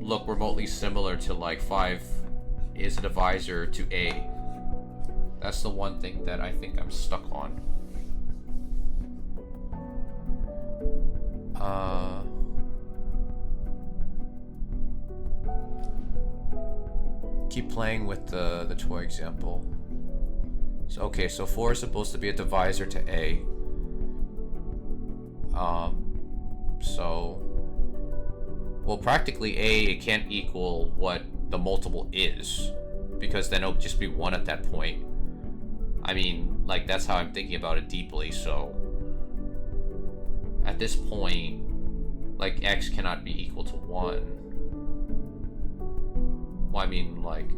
look remotely similar to like 5 is a divisor to A. That's the one thing that I think I'm stuck on. Keep playing with the toy example. So okay, so 4 is supposed to be a divisor to A. Well, practically A can't equal what the multiple is, because then it'll just be 1 at that point. I mean, like, that's how I'm thinking about it deeply. So at this point, like, x cannot be equal to 1. Well, I mean, like,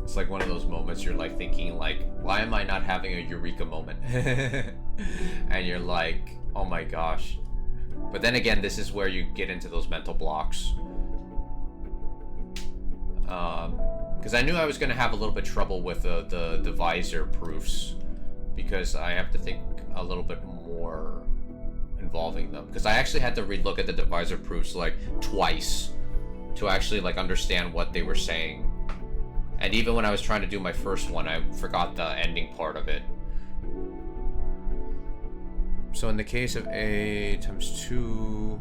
it's like one of those moments you're like thinking like, why am I not having a eureka moment? And you're like, oh my gosh. But then again, this is where you get into those mental blocks. Because I knew I was going to have a little bit trouble with the divisor proofs, because I have to think a little bit more involving them. Because I actually had to relook at the divisor proofs like twice to actually like understand what they were saying. And even when I was trying to do my first one, I forgot the ending part of it. So in the case of A times 2,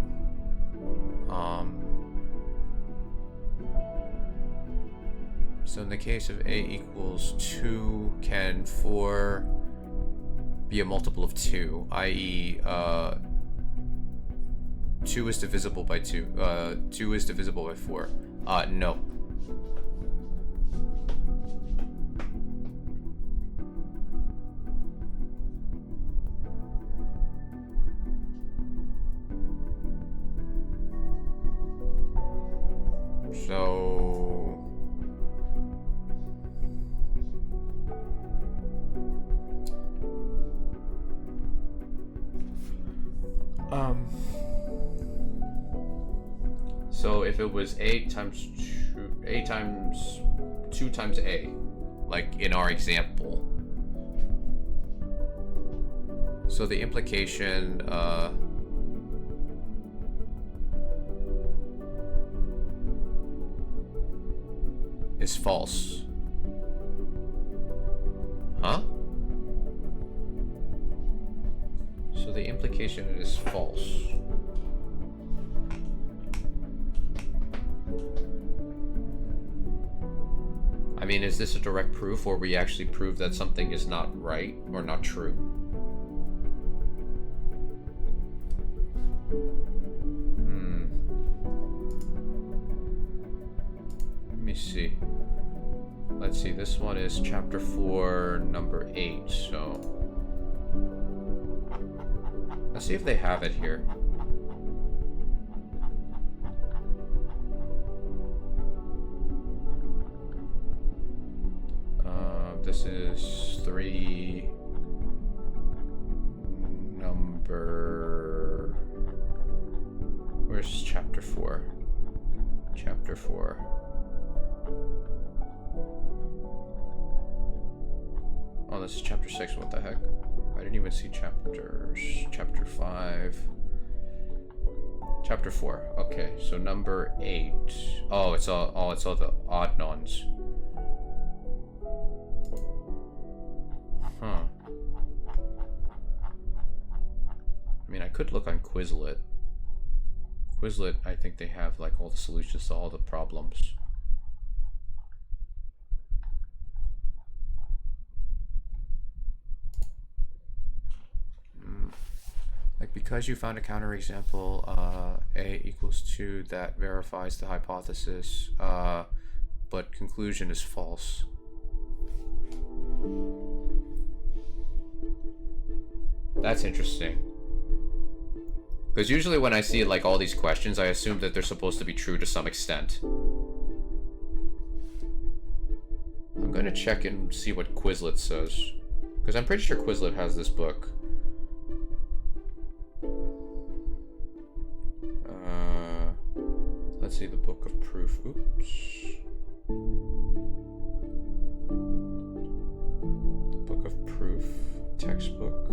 so in the case of A equals 2, can 4 be a multiple of 2? I.e., 2 is divisible by 2. 2 is divisible by 4. No. So so if it was A times 2 times A, like in our example, so the implication is false. Huh? So the implication is false. I mean, is this a direct proof, or we actually prove that something is not right or not true? Let me see. Let's see, this this one is chapter 4, number 8, so... Let's see if they have it here. This is 3... number... Where's chapter 4? Chapter 4. Oh, this is chapter 6, what the heck? I didn't even see chapters. Chapter 5. Chapter 4. Okay, so number 8. Oh, it's all the odd nons. Huh. I mean, I could look on Quizlet. Quizlet, I think they have like all the solutions to all the problems. Like, because you found a counterexample, A equals 2, that verifies the hypothesis, but conclusion is false. That's interesting. Because usually when I see like all these questions, I assume that they're supposed to be true to some extent. I'm gonna check and see what Quizlet says. Because I'm pretty sure Quizlet has this book. Let's see the book of proof. Oops. Book of proof. Textbook.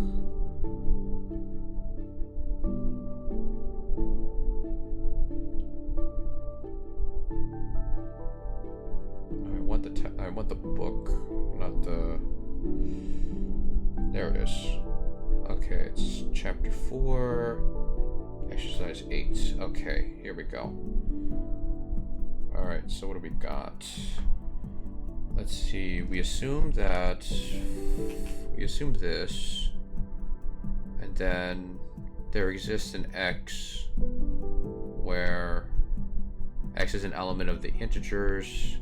I want the book, not the... There it is. Okay, it's chapter 4, exercise 8. Okay, here we go. Alright, so what do we got? Let's see, we assume this, and then there exists an X where X is an element of the integers.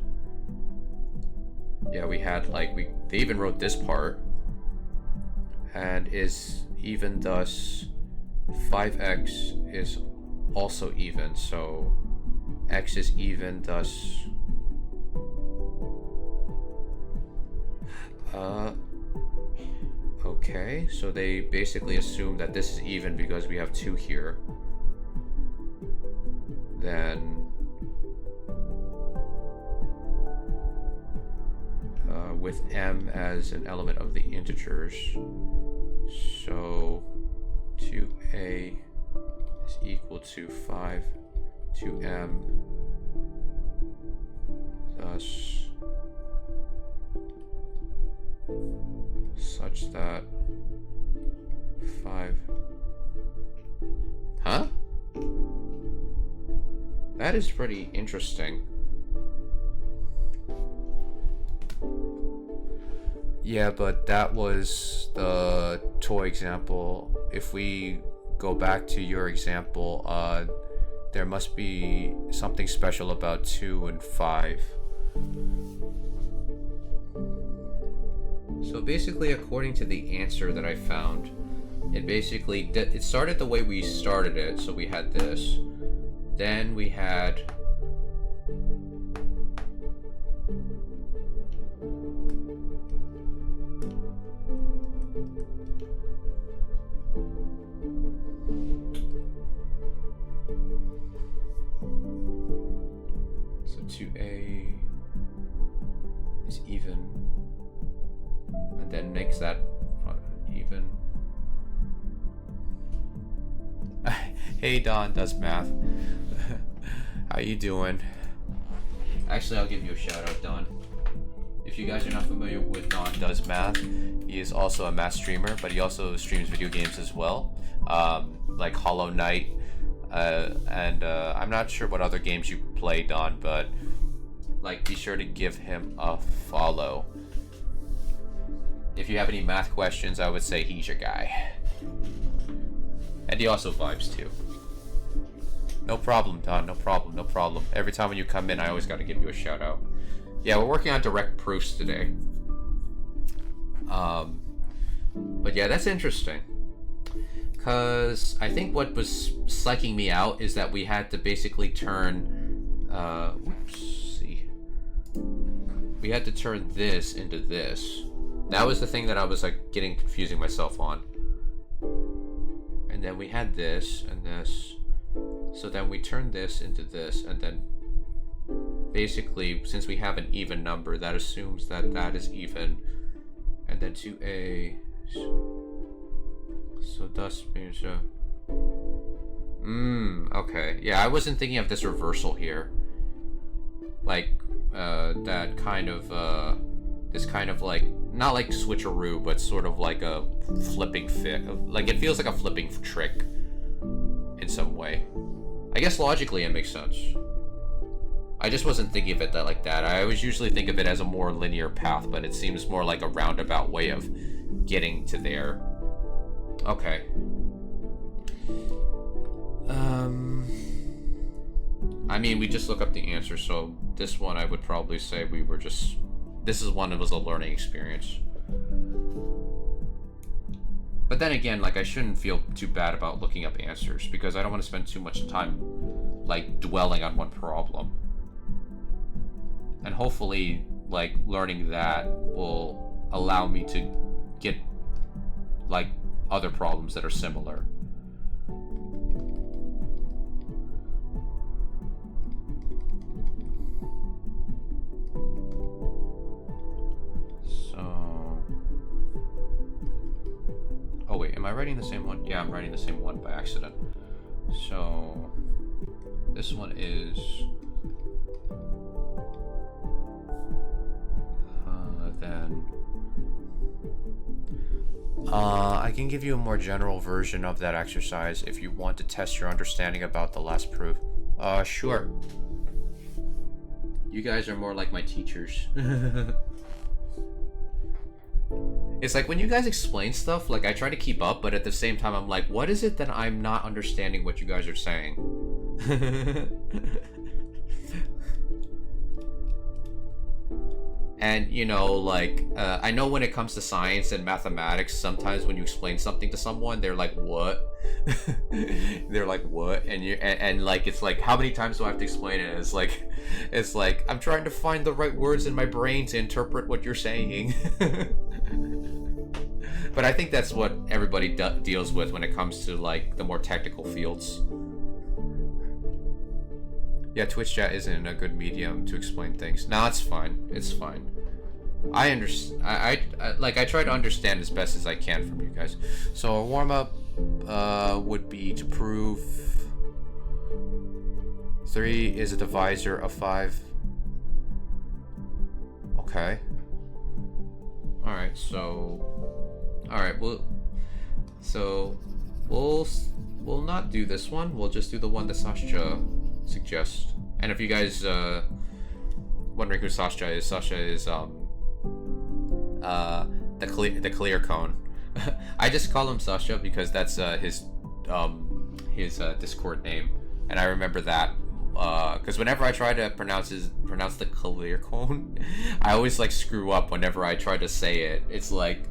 Yeah, we had like, they even wrote this part, and is even, thus 5x is also even, so x is even, thus okay, so they basically assume that this is even because we have 2 here. Then with m as an element of the integers, so 2a is equal to 5 to m, thus such that 5... Huh? That is pretty interesting. Yeah, but that was the toy example. If we go back to your example, there must be something special about 2 and 5. So basically, according to the answer that I found, it started the way we started it. So we had this, then we had so 2a is even, and then makes that even. Hey, Don does math. How you doing? Actually, I'll give you a shout out, Don. If you guys are not familiar with Don Does Math, he is also a math streamer, but he also streams video games as well, like Hollow Knight, and I'm not sure what other games you play, Don, but like, be sure to give him a follow. If you have any math questions, I would say he's your guy. And he also vibes too. No problem, Don. No problem. No problem. Every time when you come in, I always got to give you a shout out. Yeah, we're working on direct proofs today. But yeah, that's interesting. Because I think what was psyching me out is that we had to basically turn... We had to turn this into this. That was the thing that I was like confusing myself on. And then we had this and this. So then we turned this into this, and then basically, since we have an even number, that assumes that that is even. And then 2a. So thus means okay. Yeah, I wasn't thinking of this reversal here. Like that kind of this kind of like, not like switcheroo, but sort of like a flipping fit. Like it feels like a flipping trick in some way. I guess logically it makes sense. I just wasn't thinking of it like that. I always usually think of it as a more linear path, but it seems more like a roundabout way of getting to there. Okay. I mean, we just look up the answer, so this one I would probably say we were just... This is one that was a learning experience. But then again, like, I shouldn't feel too bad about looking up answers, because I don't want to spend too much time, like, dwelling on one problem. And hopefully, like, learning that will allow me to get, like, other problems that are similar. So... Oh wait, am I writing the same one? Yeah, I'm writing the same one by accident. So... This one is... then... I can give you a more general version of that exercise if you want to test your understanding about the last proof. Sure. You guys are more like my teachers. It's like when you guys explain stuff, like I try to keep up, but at the same time I'm like, what is it that I'm not understanding what you guys are saying? And, you know, like, I know when it comes to science and mathematics, sometimes when you explain something to someone, they're like, what? They're like, what? And like, it's like, how many times do I have to explain it? It's like, I'm trying to find the right words in my brain to interpret what you're saying. But I think that's what everybody deals with when it comes to, like, the more technical fields. Yeah, Twitch chat isn't a good medium to explain things. No, it's fine. It's fine. I understand. I try to understand as best as I can from you guys. So a warm up would be to prove 3 is a divisor of 5. Okay. All right. All right. We'll not do this one. We'll just do the one that Sasha suggest. And if you guys wondering who Sasha is the clear cone. I just call him Sasha because that's his Discord name, and I remember that because whenever I try to pronounce the clear cone, I always like screw up whenever I try to say it. It's like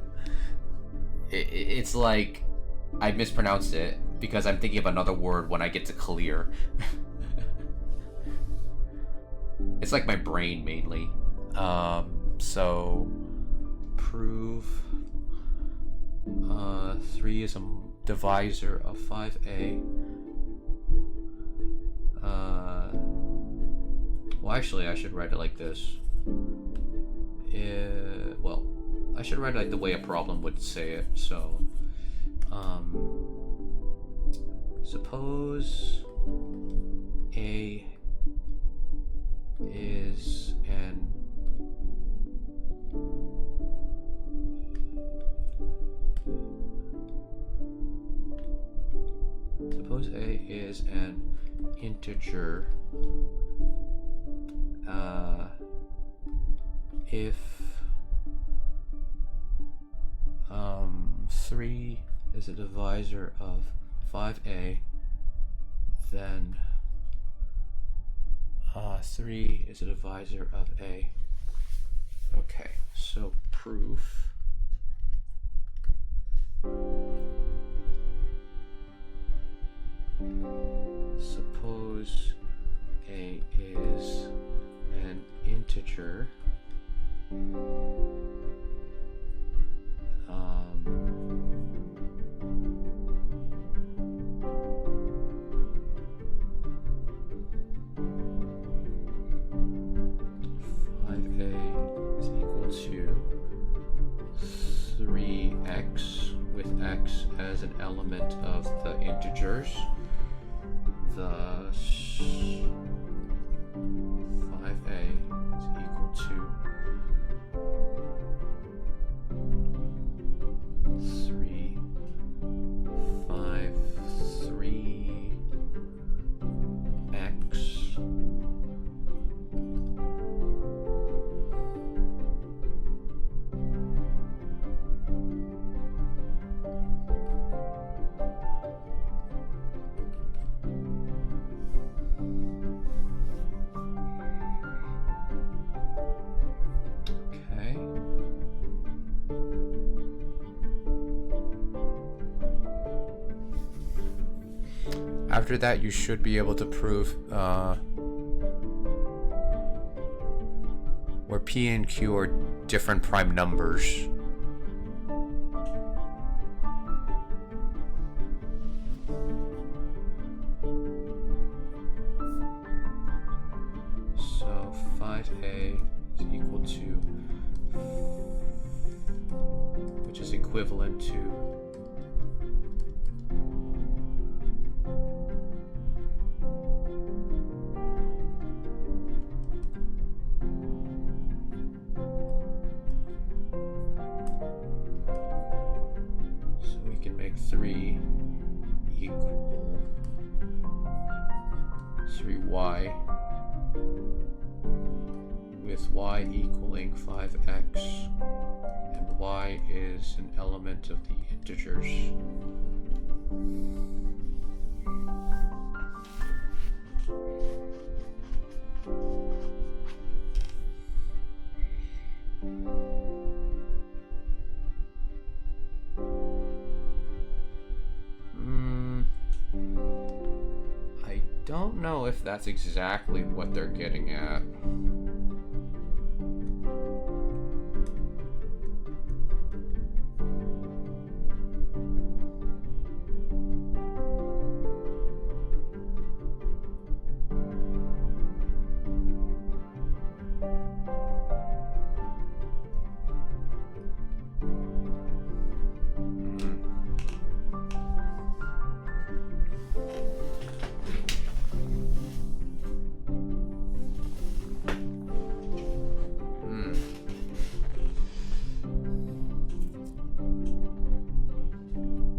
I mispronounce it because I'm thinking of another word when I get to clear. It's like my brain mainly. So prove 3 is a divisor of 5a. Well, actually, I should write it like this. Well, I should write it like the way a problem would say it. So, suppose a is an integer if 3 is a divisor of 5a, then 3 is a divisor of a. Okay, so proof. Suppose a is an integer. X as an element of the integers, thus 5a is equal to 3, 5, 3x After that, you should be able to prove where P and Q are different prime numbers. So 5a is equal to, which is equivalent to with y equaling 5x, and y is an element of the integers. I don't know if that's exactly what they're getting at.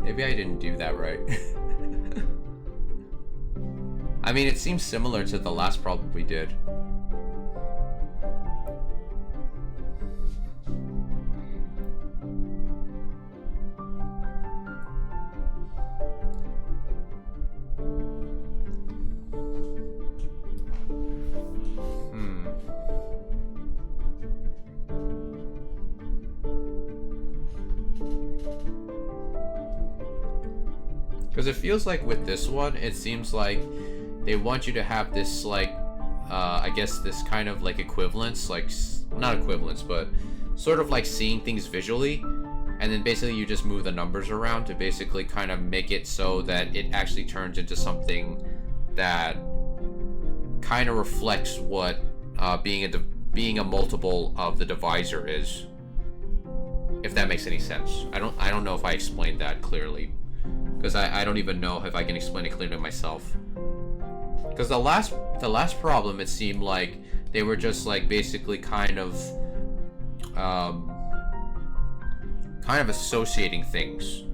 Maybe I didn't do that right. I mean, it seems similar to the last problem we did. Because it feels like with this one, it seems like they want you to have this, like, I guess this kind of like equivalence, like, not equivalence, but sort of like seeing things visually, and then basically you just move the numbers around to basically kind of make it so that it actually turns into something that kind of reflects what being a multiple of the divisor is. If that makes any sense. I don't know if I explained that clearly. Because I don't even know if I can explain it clearly myself. Because the last problem, it seemed like they were just like basically kind of associating things.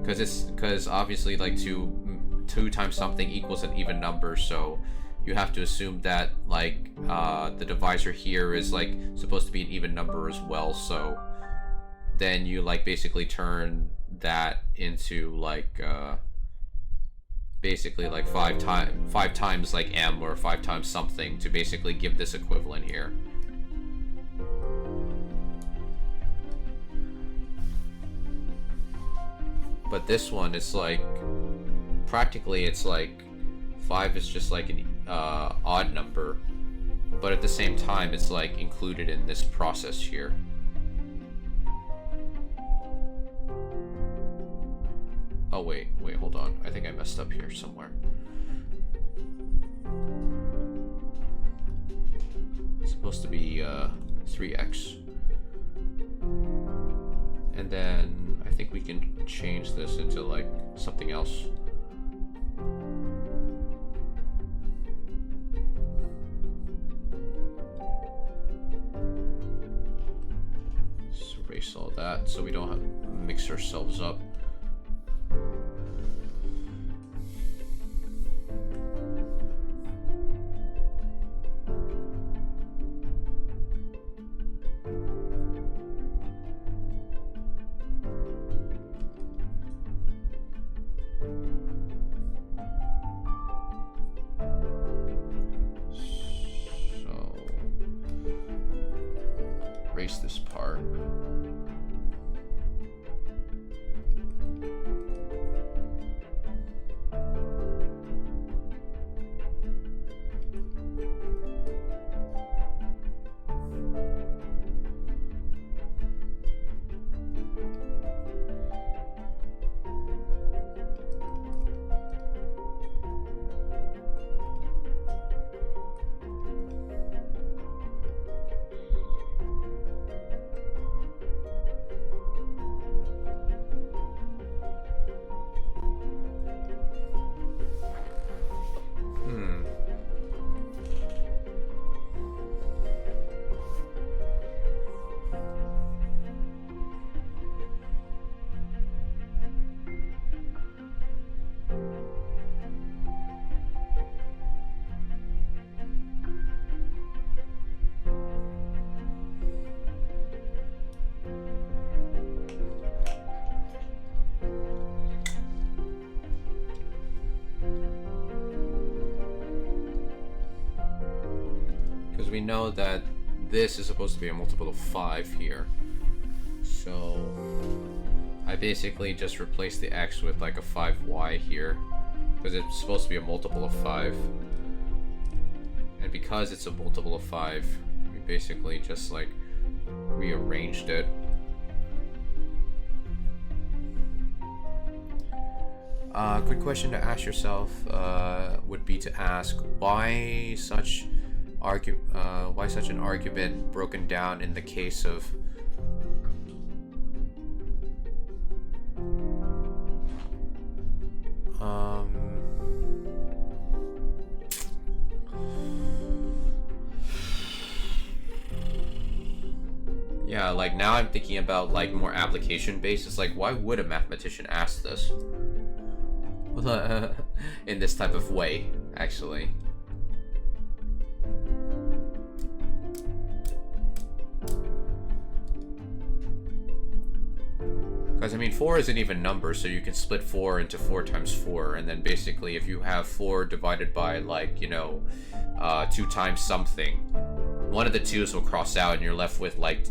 Because obviously like two times something equals an even number, so you have to assume that like the divisor here is like supposed to be an even number as well. So then you like basically turn that into like basically like five times like m, or 5 times something, to basically give this equivalent here. But this one is like, practically it's like 5 is just like an odd number, but at the same time it's like included in this process here. Oh wait, hold on. I think I messed up here somewhere. It's supposed to be 3x. And then I think we can change this into like something else. Just erase all that so we don't have to mix ourselves up. This part. We know that this is supposed to be a multiple of 5 here, so I basically just replaced the x with like a 5y here because it's supposed to be a multiple of 5, and because it's a multiple of 5 we basically just like rearranged it. Good question to ask yourself would be to ask why such an argument broken down in the case of yeah, like now I'm thinking about like more application based. It's like, why would a mathematician ask this in this type of way, actually? Because, I mean, 4 is an even number, so you can split 4 into 4 times 4, and then basically if you have 4 divided by, like, you know, 2 times something, one of the 2's will cross out, and you're left with, like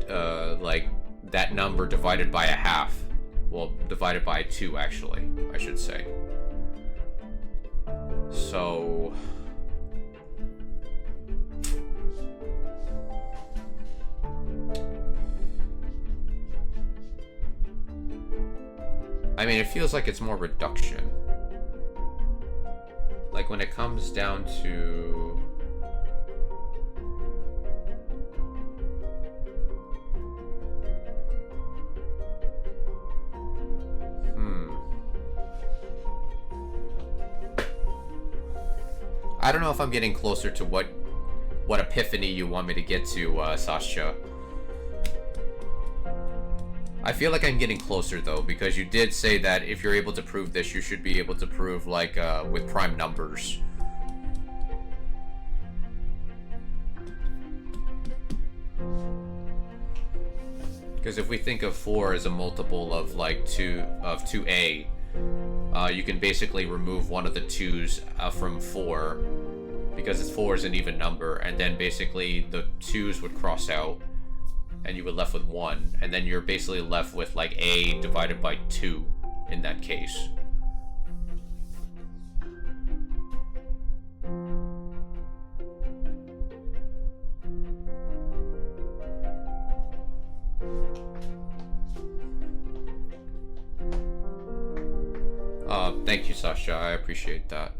that number divided by a half. Well, divided by 2, actually, I should say. So... I mean, it feels like it's more reduction. Like when it comes down to... I don't know if I'm getting closer to what epiphany you want me to get to, Sasha. I feel like I'm getting closer though, because you did say that if you're able to prove this, you should be able to prove like with prime numbers. Because if we think of 4 as a multiple of like 2a, you can basically remove one of the 2's from 4 because 4 is an even number, and then basically the 2's would cross out, and you would left with 1, and then you're basically left with like a divided by 2 in that case. Thank you, Sasha. I appreciate that.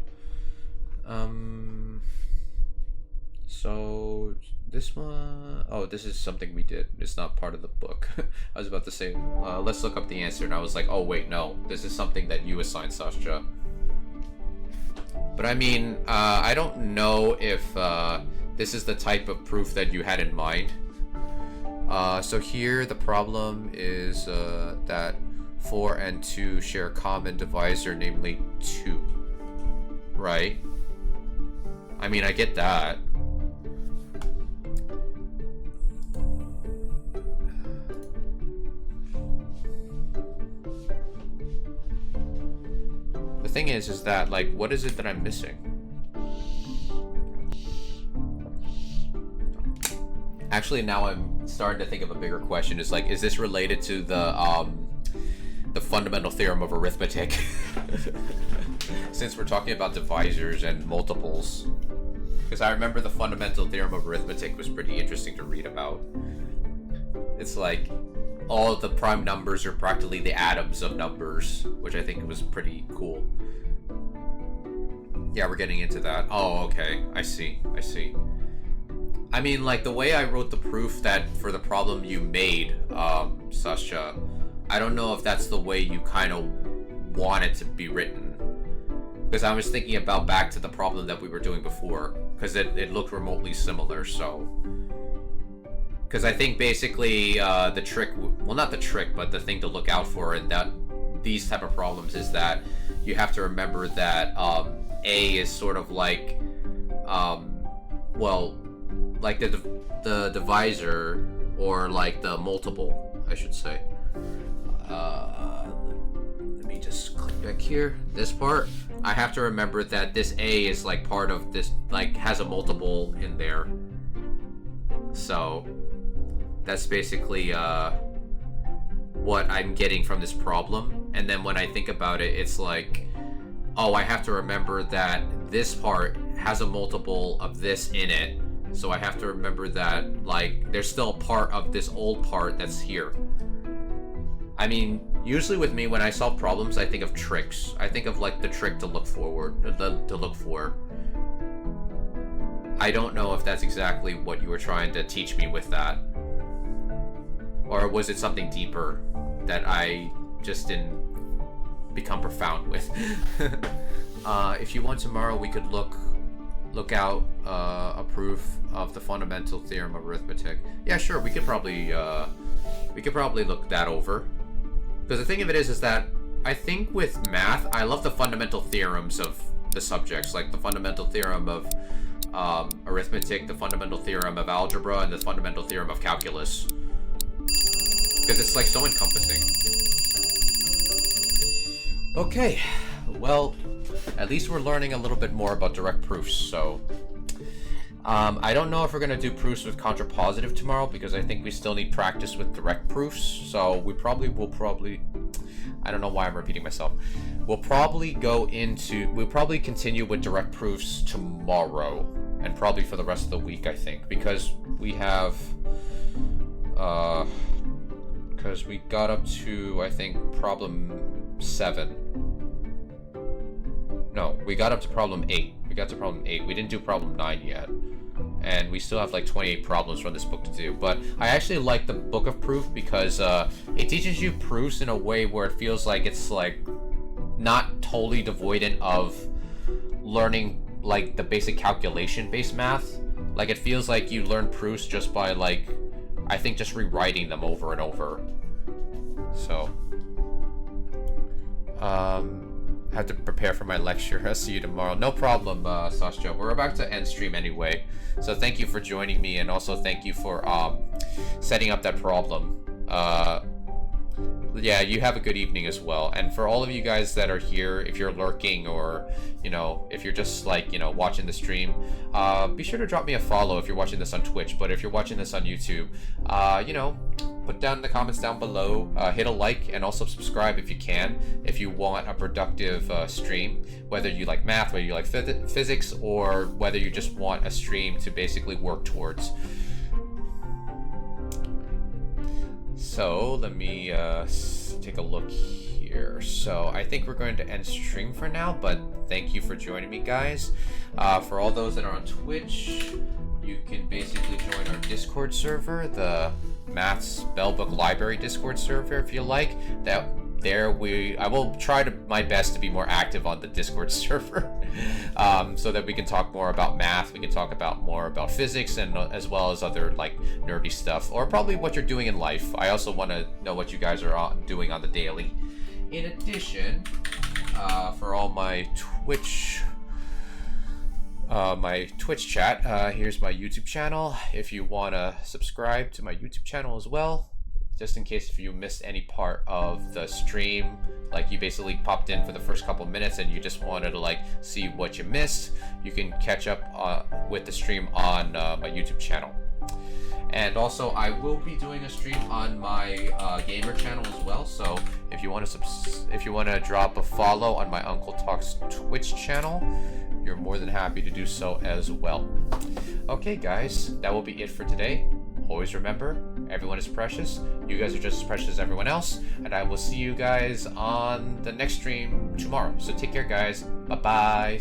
So this one, oh, this is something we did. It's not part of the book. I was about to say, let's look up the answer, and I was like, oh wait, no, this is something that you assigned, Sasha. But I mean, I don't know if this is the type of proof that you had in mind. So here the problem is that 4 and 2 share a common divisor, namely 2. Right? I mean, I get that. The thing is that, like, what is it that I'm missing? Actually, now I'm starting to think of a bigger question. Is like, is this related to the fundamental theorem of arithmetic? Since we're talking about divisors and multiples. Because I remember the fundamental theorem of arithmetic was pretty interesting to read about. It's like, all of the prime numbers are practically the atoms of numbers, which I think was pretty cool. Yeah, we're getting into that. Oh, okay. I see. I mean, like, the way I wrote the proof that for the problem you made, Sasha, I don't know if that's the way you kind of want it to be written. Because I was thinking about back to the problem that we were doing before, because it looked remotely similar, so... Because I think basically the trick, well, not the trick, but the thing to look out for in that these type of problems is that you have to remember that A is sort of like, well, like the divisor, or like the multiple, I should say. Let me just click back here. This part, I have to remember that this A is like part of this, like has a multiple in there. So that's basically what I'm getting from this problem. And then when I think about it, it's like, oh, I have to remember that this part has a multiple of this in it. So I have to remember that, like, there's still a part of this old part that's here. I mean, usually with me, when I solve problems, I think of tricks. I think of, like, the trick to look forward, to look for. I don't know if that's exactly what you were trying to teach me with that. Or was it something deeper that I just didn't become profound with? If you want, tomorrow we could look out a proof of the fundamental theorem of arithmetic. Yeah, sure, we could probably look that over. Because the thing of it is that I think with math, I love the fundamental theorems of the subjects, like the fundamental theorem of arithmetic, the fundamental theorem of algebra, and the fundamental theorem of calculus. Because it's like so encompassing. Okay, well, at least we're learning a little bit more about direct proofs, so... I don't know if we're going to do proofs with contrapositive tomorrow, because I think we still need practice with direct proofs, so we will probably... I don't know why I'm repeating myself. We'll probably continue with direct proofs tomorrow, and probably for the rest of the week, I think, because we have... because we got up to, I think, problem 7. No, we got up to problem 8. We got to problem 8. We didn't do problem 9 yet. And we still have like 28 problems from this book to do. But I actually like the Book of Proof because it teaches you proofs in a way where it feels like it's like not totally devoid of learning like the basic calculation-based math. Like it feels like you learn proofs just by like, I think just rewriting them over and over. So, have to prepare for my lecture. I'll see you tomorrow. No problem, Sasha. We're about to end stream anyway. So thank you for joining me, and also thank you for setting up that problem. yeah, you have a good evening as well. And for all of you guys that are here, if you're lurking or, you know, if you're just like, you know, watching the stream, be sure to drop me a follow if you're watching this on Twitch. But if you're watching this on YouTube, you know, put down in the comments down below, hit a like, and also subscribe if you can, if you want a productive stream, whether you like math, whether you like physics, or whether you just want a stream to basically work towards. So let me take a look here. So I think we're going to end stream for now, but thank you for joining me, guys. For all those that are on Twitch, you can basically join our Discord server, the Maths Spellbook Library Discord server, if you like. I will try my best to be more active on the Discord server, so that we can talk more about math, we can talk about more about physics, and as well as other like nerdy stuff, or probably what you're doing in life. I also want to know what you guys are doing on the daily. In addition, for all my Twitch chat, here's my YouTube channel. If you want to subscribe to my YouTube channel as well, just in case if you missed any part of the stream, like you basically popped in for the first couple minutes and you just wanted to like see what you missed, you can catch up with the stream on my YouTube channel. And also, I will be doing a stream on my gamer channel as well. So if you want to drop a follow on my Uncle Talks Twitch channel, you're more than happy to do so as well. Okay, guys, that will be it for today. Always remember, everyone is precious. You guys are just as precious as everyone else. And I will see you guys on the next stream tomorrow. So take care, guys. Bye-bye.